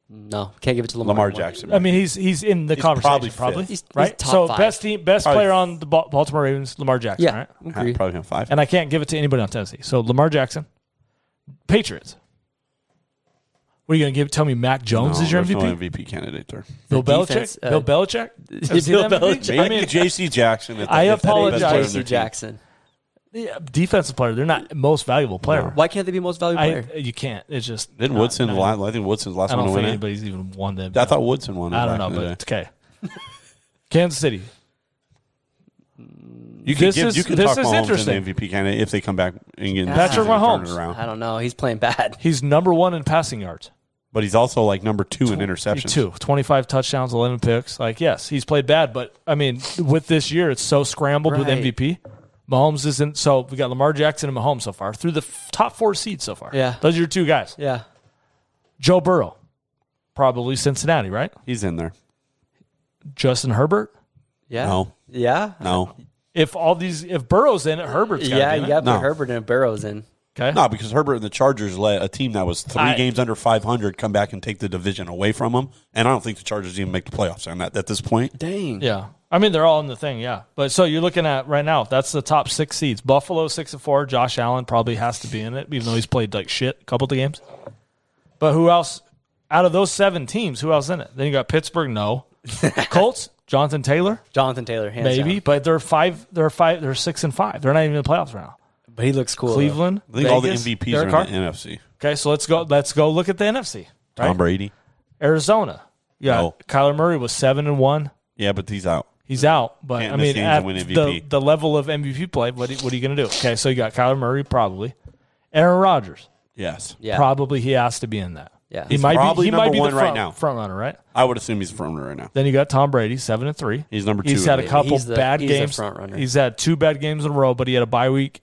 No, can't give it to Lamar Jackson. I mean, he's in the conversation, probably. He's right? top so 5. best player on the Baltimore Ravens, Lamar Jackson, Yeah, right? agree. Probably him 5. And I can't give it to anybody on Tennessee. So Lamar Jackson, Patriots. What are you going to give? Tell me Mac Jones is your MVP? No MVP candidate there. Bill defense, Belichick? Bill Belichick? Bill Belichick. Maybe J.C. Jackson. I apologize. J.C. Jackson. Yeah, defensive player. They're not most valuable player. No. Why can't they be most valuable player? You can't. It's just. Didn't Woodson? I think Woodson's last I one don't to think win it. anybody's even won that. I thought Woodson won it. I don't know, but it's okay. Kansas City. You can This is talk Mahomes interesting. in the MVP candidate if they come back and get Patrick Mahomes. around. I don't know. He's playing bad. He's number 1 in passing yards. But he's also like number 2 in interceptions. 25 touchdowns, 11 picks. Like, yes, he's played bad, but I mean, with this year, it's so scrambled with Right. MVP. Mahomes isn't. So we got Lamar Jackson and Mahomes so far through the top 4 seeds so far. Yeah. Those are your 2 guys. Yeah. Joe Burrow, probably Cincinnati, right? He's in there. Justin Herbert. Yeah. No. Yeah. No. If Burrow's in it, Herbert's got to Yeah, be in you it. got to No. put Herbert and Burrows in. Okay. No, because Herbert and the Chargers let a team that was 3 games under 500 come back and take the division away from them. And I don't think the Chargers even make the playoffs on that at this point. Dang. Yeah. I mean, they're all in the thing, yeah. But so you're looking at right now, that's the top 6 seeds. Buffalo 6-4. Josh Allen probably has to be in it, even though he's played like shit a couple of the games. But who else? Out of those 7 teams, who else in it? Then you got Pittsburgh, no. Colts, Jonathan Taylor, Jonathan Taylor, hands maybe. down. But they're 6-5. They're not even in the playoffs right now. But he looks cool. Cleveland, I think all the Vegas, MVPs Derek are Carr. in the NFC. Okay, so let's go look at the NFC. Right? Tom Brady. Arizona. Yeah, No. Kyler Murray was 7-1. Yeah, but he's out. He's out, but Can't I miss mean, games at and win MVP. the level of MVP play, what are you going to do? Okay, so you got Kyler Murray probably, Aaron Rodgers Yes. Yeah. probably he has to be in that. Yeah. he He's might probably be. He might number be one the right now. front runner, right? I would assume he's a front runner right now. Then you got Tom Brady, 7-3. He's number 2. He's had a couple He's the- bad he's the games. front runner. He's had 2 bad games in a row, but he had a bye week.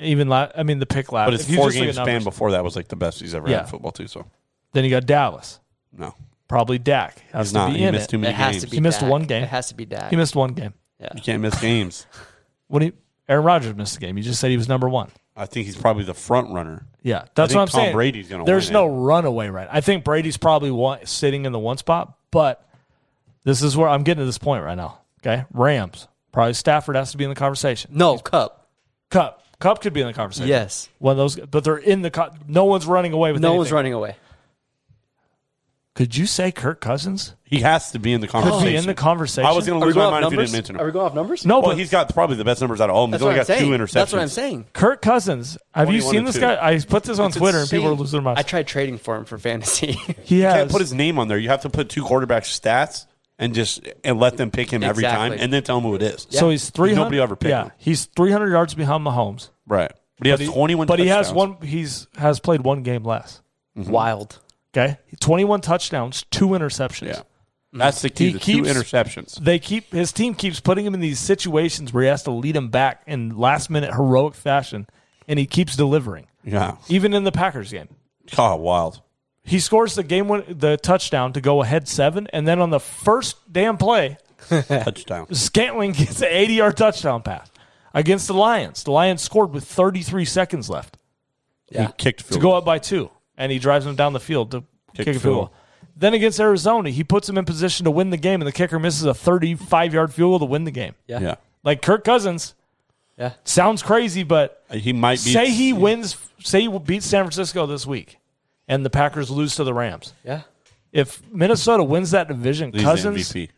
The pick last. But his 4-game span before that was like the best he's ever had in football too. So Then you got Dallas, no, probably Dak has he's to not. be He in missed it. too many It has games. to be He missed Dak. 1 game. It has to be Dak. He missed 1 game. Yeah. You can't miss games. Aaron Rodgers missed the game. You just said he was number one. I think he's probably the front runner. Yeah, that's what I'm saying. Brady's going to win. There's no runaway right. I think Brady's probably sitting in the one spot, but this is where I'm getting to this point right now. Okay, Rams. Probably Stafford has to be in the conversation. No, Cup. Cup could be in the conversation. Yes. One of those, but they're in the. No one's running away with. No anything. one's running away. Could you say Kirk Cousins? He has to be in the conversation. Could be in the conversation. I was going to lose my mind if you didn't mention him. Are we going off numbers? No, Well, but he's got probably the best numbers out of all of them. He's only got 2 interceptions. That's what I'm saying. Kirk Cousins. Have you 21 seen and this 2. guy? I put this on It's Twitter and people are insane. losing their minds. I tried trading for him for fantasy. He You has. can't put his name on there. You have to put 2 quarterbacks' stats and let them pick him every time, Exactly. and then tell him who it is. So he's 300. Nobody ever picked him. He's 300 yards behind Mahomes. Right. But he has 21 But he touchdowns. has played one game less. Wild. Okay, 21 touchdowns, 2 interceptions. Yeah. That's the key. He The 2 interceptions. His team keeps putting him in these situations where he has to lead him back in last minute heroic fashion, and he keeps delivering. Yeah. Even in the Packers game, Oh, wild. he scores the touchdown to go ahead 7, and then on the first damn play, Touchdown. Scantling gets an 80-yard touchdown pass against the Lions. The Lions scored with 33 seconds left He kicked field to go up by 2, and he drives them down the field to kick a field goal. Then against Arizona, he puts them in position to win the game, and the kicker misses a 35-yard field goal to win the game. Yeah. Like Kirk Cousins, Yeah. sounds crazy, but He might be. say he beats San Francisco this week, and the Packers lose to the Rams. Yeah. If Minnesota wins that division, He's Cousins the MVP.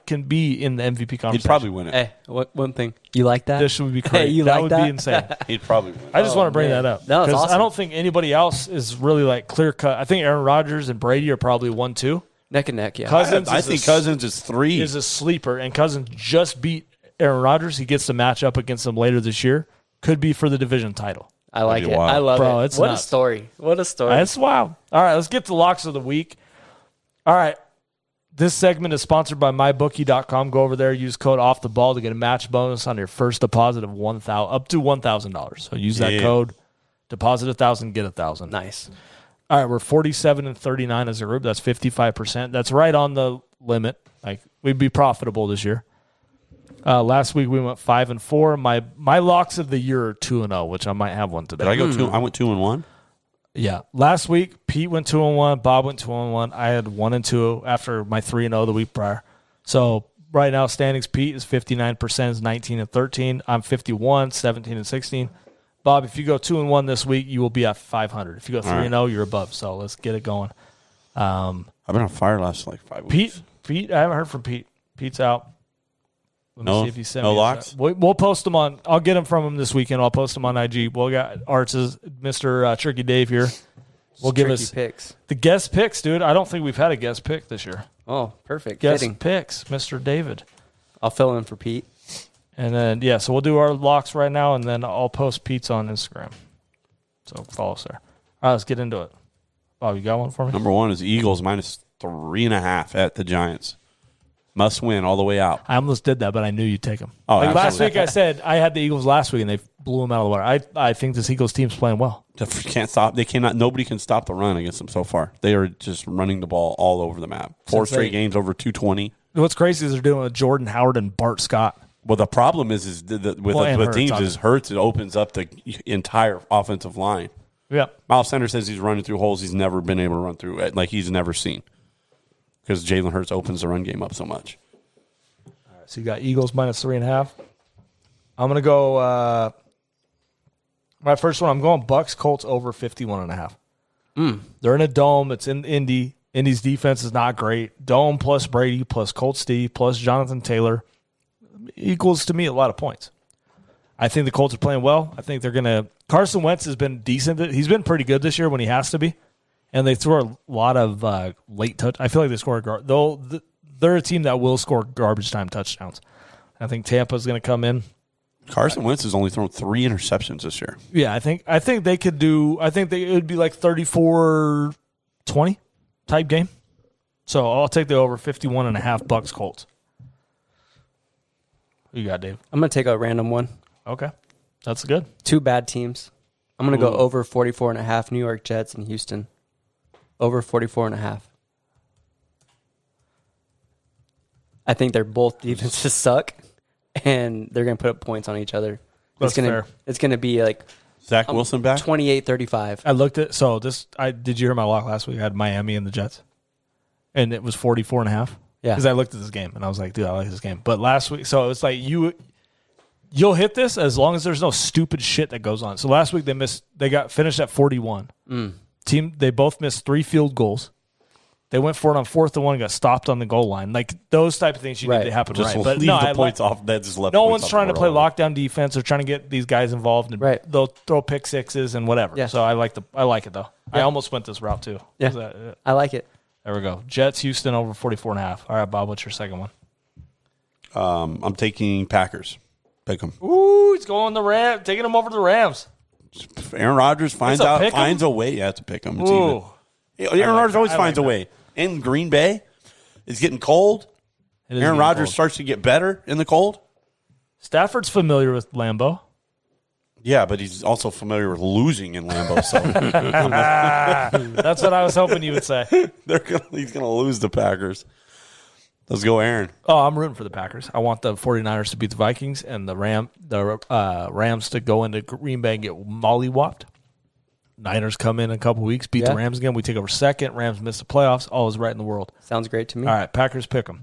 can be in the MVP conversation. He'd probably win it. Hey, one thing. You like that? This would be crazy. Hey, you that like would that? be insane. He'd probably win. I just want to bring man. that up. No, it's 'Cause awesome. I don't think anybody else is really like clear cut. I think Aaron Rodgers and Brady are probably 1-2. Neck and neck, yeah. Cousins I is think a- Cousins is 3. is a sleeper, and Cousins just beat Aaron Rodgers. He gets to match up against him later this year. Could be for the division title. I like That'd be it. wild. I love Bro, it. it's What nuts. a story. What a story. That's wild. All right, let's get to locks of the week. All right. This segment is sponsored by mybookie.com. Go over there, use code OFFTHEBALL to get a match bonus on your first deposit of up to $1,000. So use that code, deposit $1,000, get $1,000. Nice. All right, we're 47-39 as a group. That's 55%. That's right on the limit. Like we'd be profitable this year. Last week we went 5-4. My locks of the year are 2-0, which I might have one today. Did I go 2? I went 2-1. Yeah. Last week, Pete went 2-1. Bob went 2-1. I had 1-2 after my 3-0 the week prior. So right now, standings, Pete is 59%, is 19-13. I'm 51, 17-16. Bob, if you go 2-1 this week, you will be at 500. If you go 3-0, you're above. So let's get it going. I've been on fire last 5 weeks. Pete, I haven't heard from Pete. Pete's out. Let me see if he sent no me locks? We'll post them on. I'll get them from him this weekend. I'll post them on IG. We'll got Arts' Mr. Tricky Dave here. We'll give Tricky us picks. the guest picks, dude. I don't think we've had a guest pick this year. Oh, perfect. Guest Fitting. picks, Mr. David. I'll fill in for Pete. And then, so we'll do our locks right now, and then I'll post Pete's on Instagram. So follow us there. All right, let's get into it. Bob, you got one for me? Number 1 is Eagles minus 3.5 at the Giants. Must win all the way out. I almost did that, but I knew you'd take them. Oh, last absolutely. week I said I had the Eagles last week, and they blew them out of the water. I think this Eagles team's playing well. Can't stop. They cannot. Nobody can stop the run against them so far. They are just running the ball all over the map. 4 straight games over 220. What's crazy is they're doing it with Jordan Howard and Bart Scott. Well, the problem is with Hurts, teams obviously. is Hurts. It opens up the entire offensive line. Yep. Miles Sanders says he's running through holes he's never been able to run through, like he's never seen, because Jalen Hurts opens the run game up so much. So you got Eagles minus 3.5. I'm going to go my first one. I'm going Bucks Colts over 51.5. They're in a dome. It's in Indy. Indy's defense is not great. Dome plus Brady plus Colts D plus Jonathan Taylor equals to me a lot of points. I think the Colts are playing well. I think they're going to – Carson Wentz has been decent. He's been pretty good this year when he has to be. And they throw a lot of late touch. I feel like they score they're a team that will score garbage time touchdowns. I think Tampa's going to come in. Carson Wentz has only thrown 3 interceptions this year. Yeah, I think they could do. It would be like 34-20 type game. So I'll take the over 51.5 Bucks Colts. Who you got, Dave? I'm going to take a random one. Okay, that's good. 2 bad teams. I'm going to go over 44.5 New York Jets and Houston. Over 44.5. I think they're both defenses suck. and they're going to put up points on each other. That's fair. It's going to be like Zach Wilson back? 28-35. I looked at did you hear my lock last week? I had Miami and the Jets, and it was 44.5. Yeah, because I looked at this game and I was like, dude, I like this game. But last week, so it's like you'll hit this as long as there's no stupid shit that goes on. So last week they got finished at 41. They both missed 3 field goals. They went for it on 4th and 1 and got stopped on the goal line. Like those type of things need to happen just right. But leave the points off. That just left. No one's trying to play lockdown defense. They're trying to get these guys involved, and they'll throw pick sixes and whatever. Yeah. So I like it though. Yeah. I almost went this route too. Yeah, I like it. There we go. Jets, Houston over 44.5. All right, Bob, what's your second one? I'm taking Packers. Pick them. Ooh, he's going the Rams. Taking them over to the Rams. Aaron Rodgers finds a way. Yeah, to pick them. It's even. Aaron Rodgers always finds a way. In Green Bay, it's getting cold. Aaron Rodgers starts to get better in the cold. Stafford's familiar with Lambeau. Yeah, but he's also familiar with losing in Lambeau. So that's what I was hoping you would say. He's going to lose the Packers. Let's go, Aaron. Oh, I'm rooting for the Packers. I want the 49ers to beat the Vikings and the Rams to go into Green Bay and get mollywopped. Niners come in a couple weeks, beat the Rams again. We take over second. Rams miss the playoffs. All is right in the world. Sounds great to me. All right, Packers pick them.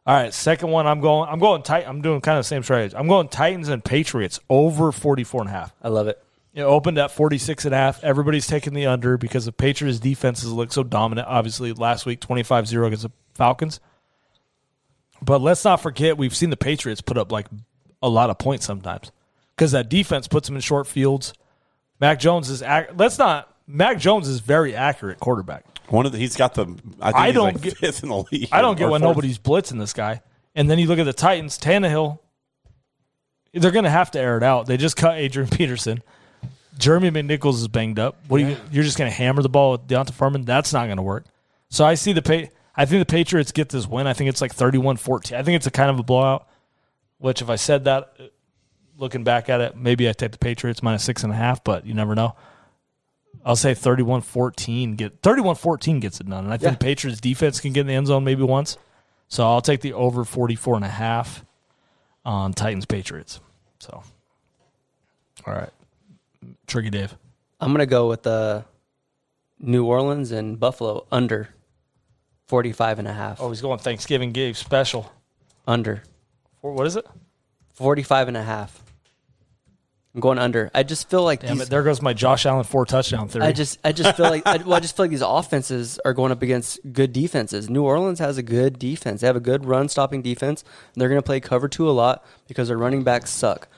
All right, second one. I'm going tight. I'm doing kind of the same strategy. I'm going Titans and Patriots over 44.5. I love it. It opened at 46.5. Everybody's taking the under because the Patriots' defenses look so dominant. Obviously, last week 25-0 against the Falcons. But let's not forget we've seen the Patriots put up like a lot of points sometimes because that defense puts them in short fields. Mac Jones is very accurate quarterback. He's got the. I think he's fifth in the league. I don't get why nobody's blitzing this guy. And then you look at the Titans, Tannehill. They're going to have to air it out. They just cut Adrian Peterson. Jeremy McNichols is banged up. You're just going to hammer the ball with Deonta Foreman? That's not going to work. So I think the Patriots get this win. I think it's like 31-14. I think it's a kind of a blowout. Which, if I said that, looking back at it, maybe I take the Patriots minus 6.5. But you never know. I'll say 31-14. 31-14 gets it done. And I think the Patriots defense can get in the end zone maybe once. So I'll take the over 44.5 on Titans-Patriots. So, all right. Tricky Dave. I'm going to go with New Orleans and Buffalo under 45.5. Oh, he's going Thanksgiving game special. Under. What is it? 45.5. I'm going under. I just feel like there goes my Josh Allen 4-touchdown theory. I just feel like I just feel like these offenses are going up against good defenses. New Orleans has a good defense. They have a good run stopping defense. And they're going to play cover 2 a lot because their running backs suck.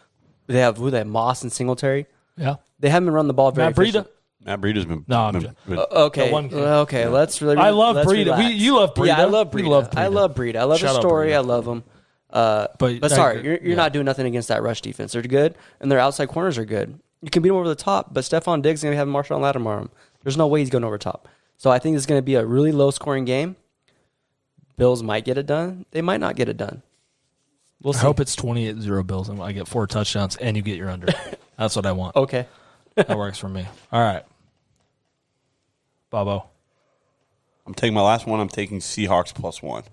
They have Moss and Singletary. Yeah, they haven't run the ball very. Matt Breida's been okay. Okay, let's really. I love Breida. You love Breida. Yeah, I love Breida. Love Breida. I love Breida. I love his story. I love him. But sorry, you're not doing nothing against that rush defense. They're good, and their outside corners are good. You can beat them over the top, but Stephon Diggs is going to have Marshawn Lattimore on him. There's no way he's going over top. So I think it's going to be a really low-scoring game. Bills might get it done. They might not get it done. We'll see. I hope it's 28-0 Bills, and I get 4 touchdowns, and you get your under. That's what I want. Okay. That works for me. All right. Bobo. I'm taking my last one. I'm taking Seahawks +1.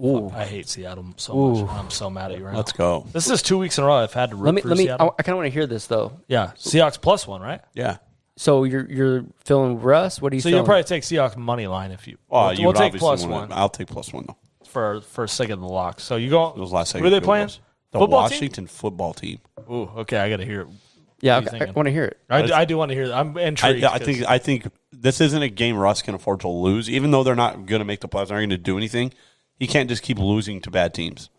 Ooh. I hate Seattle so much. I'm so mad at you right now. Let's go. This is 2 weeks in a row I've had to root for Seattle. I kind of want to hear this, though. Yeah. Seahawks +1, right? Yeah. So you're feeling Russ? What do you So feeling? you'll probably take Seahawks money line if you. We'll take +1. I'll take +1, though. For a second of the lock. So you go. Those last who are they playing? The Washington football team. Ooh, okay. I got to hear it. Yeah, I want to hear it. I do want to hear that. I'm intrigued. I think this isn't a game Russ can afford to lose. Even though they're not going to make the playoffs, they're not going to do anything. He can't just keep losing to bad teams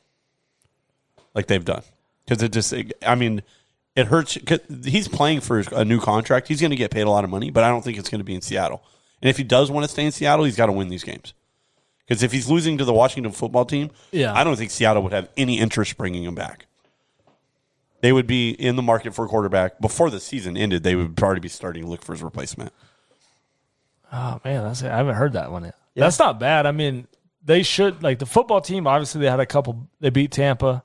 like they've done. Because it hurts. Cause he's playing for a new contract. He's going to get paid a lot of money, but I don't think it's going to be in Seattle. And if he does want to stay in Seattle, he's got to win these games. Because if he's losing to the Washington football team, I don't think Seattle would have any interest bringing him back. They would be in the market for a quarterback. Before the season ended, they would already be starting to look for his replacement. Oh, man. I haven't heard that one yet. Yeah. That's not bad. I mean, they should. Like, the football team, obviously, they had a couple. They beat Tampa.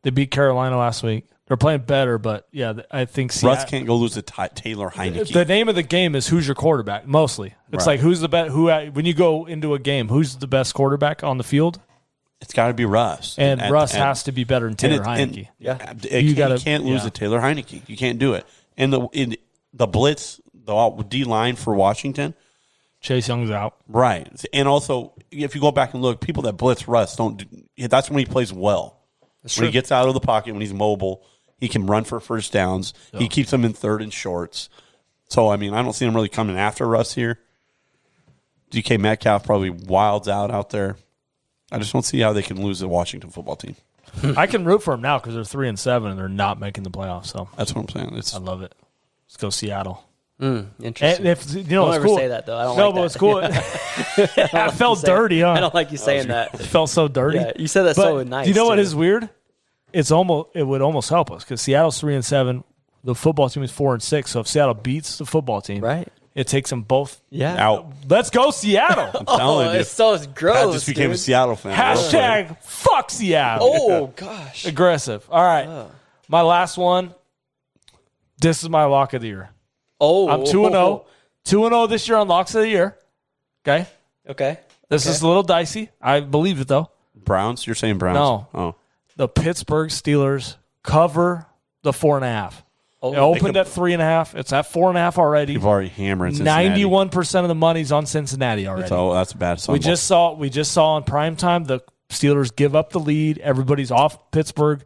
They beat Carolina last week. They're playing better, but, yeah, I think Seattle. Russ can't go lose to Taylor Heineke. The name of the game is who's your quarterback, mostly. It's like who's the best. When you go into a game, who's the best quarterback on the field? It's got to be Russ. And Russ has to be better than Taylor Heineke. You can't lose to Taylor Heineke. You can't do it. And the blitz, the D-line for Washington. Chase Young's out. Right. And also, if you go back and look, people that blitz Russ, that's when he plays well. When he gets out of the pocket, when he's mobile, he can run for first downs. Yeah. He keeps them in third and shorts. So, I mean, I don't see him really coming after Russ here. DK Metcalf probably wilds out there. I just don't see how they can lose the Washington football team. I can root for them now because they're 3-7 and they're not making the playoffs. So that's what I'm saying. I love it. Let's go Seattle. Interesting. And if, don't ever cool. say that though. I don't like that. It's cool. It felt dirty, huh? I don't like you saying that. It felt so dirty. Yeah, you said that so nice. Do you know what is weird? It would almost help us because Seattle's 3-7. The football team is 4-6. So if Seattle beats the football team, right, it takes them both out. Let's go Seattle. I'm telling you, it's so gross. I just became a Seattle fan. Hashtag fuck Seattle. Oh gosh, aggressive. All right, my last one. This is my lock of the year. Oh, I'm 2-0. 2-0 this year on locks of the year. Okay. This is a little dicey. I believe it though. Browns? You're saying Browns? No. Oh. The Pittsburgh Steelers cover the 4.5. It opened at 3.5. It's at 4.5 already. You've already hammered Cincinnati. 91% of the money's on Cincinnati already. So that's a bad. We just saw on primetime the Steelers give up the lead. Everybody's off Pittsburgh.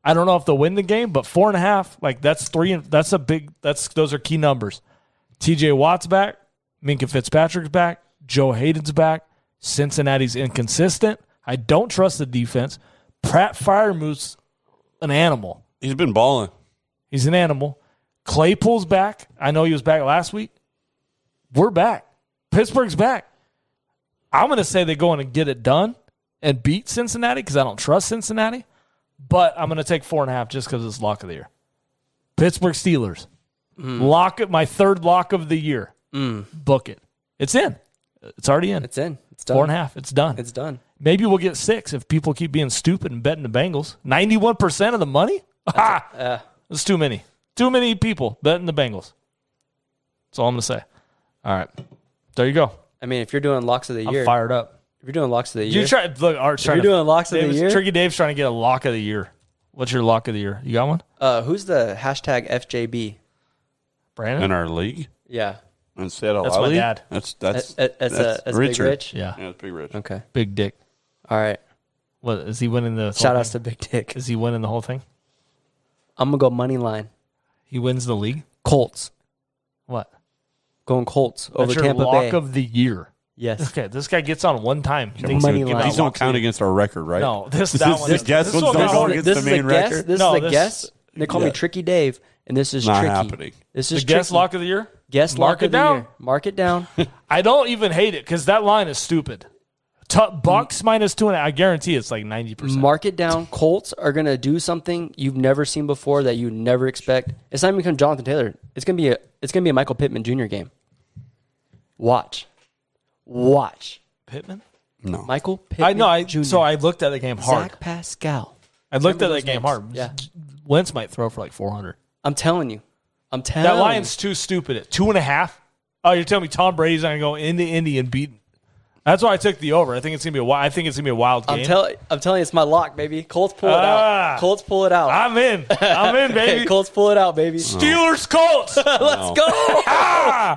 I don't know if they'll win the game, but 4.5, like that's three. That's a big. Those are key numbers. T.J. Watt's back. Minka Fitzpatrick's back. Joe Hayden's back. Cincinnati's inconsistent. I don't trust the defense. Pratt Freiermuth's an animal. He's been balling. He's an animal. Claypool's back. I know he was back last week. We're back. Pittsburgh's back. I'm going to say they go in and get it done and beat Cincinnati because I don't trust Cincinnati. But I'm going to take 4.5 just because it's lock of the year. Pittsburgh Steelers. My third lock of the year. Book it. It's in. It's already in. It's in. It's done. 4.5. It's done. It's done. Maybe we'll get 6 if people keep being stupid and betting the Bengals. 91% of the money? That's too many. Too many people betting the Bengals. That's all I'm going to say. All right. There you go. I mean, if you're doing locks of the year. I'm fired up. If you're doing locks of the year. Art's trying doing locks of the year. Tricky Dave's trying to get a lock of the year. What's your lock of the year? You got one? Who's the hashtag FJB? Brandon? In our league? Yeah. Instead of That's my dad. That's Big Rich? Yeah, it's Big Rich. Okay. Big Dick. All right. What, is he winning the Shout outs to Big Dick. Is he winning the whole thing? I'm going to go money line. He wins the league? Colts. What? Going Colts over That's your Tampa lock Bay. of the year. Yes. Okay, this guy gets on one time. Money line. These don't count against our record, right? No, This guess ones don't count against the main record. This is a guess. They call me Tricky Dave, and this is not tricky. happening. This is the guess tricky. lock of the year? Guess lock of the year. Mark it down. I don't even hate it because that line is stupid. Bucks minus 2.5. I guarantee it's like 90%. Mark it down. Colts are going to do something you've never seen before that you never expect. It's not even going to Jonathan Taylor. It's going to be a Michael Pittman Jr. game. Watch. Pittman? No. Michael Pittman Jr. So I looked at the game hard. Zach Pascal. I looked at that game hard. Yeah. Wentz might throw for like 400. I'm telling you. That line's too stupid at 2.5. Oh, you're telling me Tom Brady's not going to go into Indy and beat? That's why I took the over. I think it's going to be a wild game. I'm telling you, it's my lock, baby. Colts pull it out. Colts pull it out. I'm in, baby. Colts pull it out, baby. Steelers, Colts. Let's go.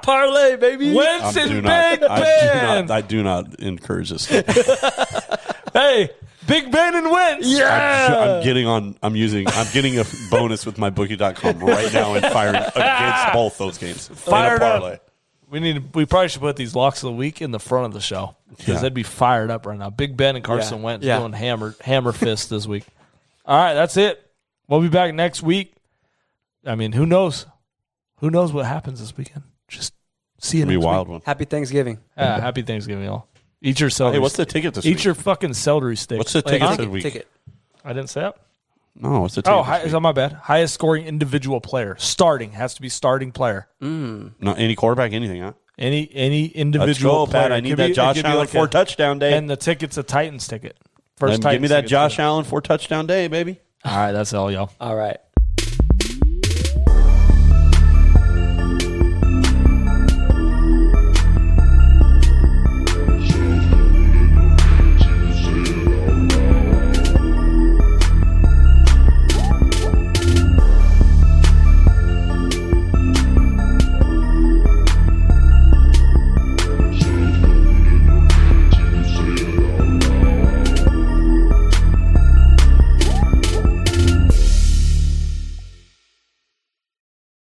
Parlay, baby. Wentz and Big Ben. I do not encourage this. Hey, Big Ben and Wentz. Yeah. I'm getting a bonus with my bookie.com right now and firing against both those games. Fired up. We probably should put these locks of the week in the front of the show because they'd be fired up right now. Big Ben and Carson Wentz doing hammer fist this week. All right, that's it. We'll be back next week. I mean, who knows? Who knows what happens this weekend? Just see it. It'll be a wild one. Happy Thanksgiving. Happy Thanksgiving, y'all. Eat your celery. Hey, what's the ticket this week? Eat your fucking celery stick. What's the ticket this week? Ticket. I didn't say it. No, what's the ticket? Oh, is that my bad? Highest scoring individual player. Starting. Has to be starting player. No, any quarterback, anything, huh? Any individual Let's go, player. Pat. I need that Josh Allen for touchdown day. And the ticket's a Titans ticket. First Give me that Titans Josh Allen for touchdown day, baby. All right, that's all, y'all. All right.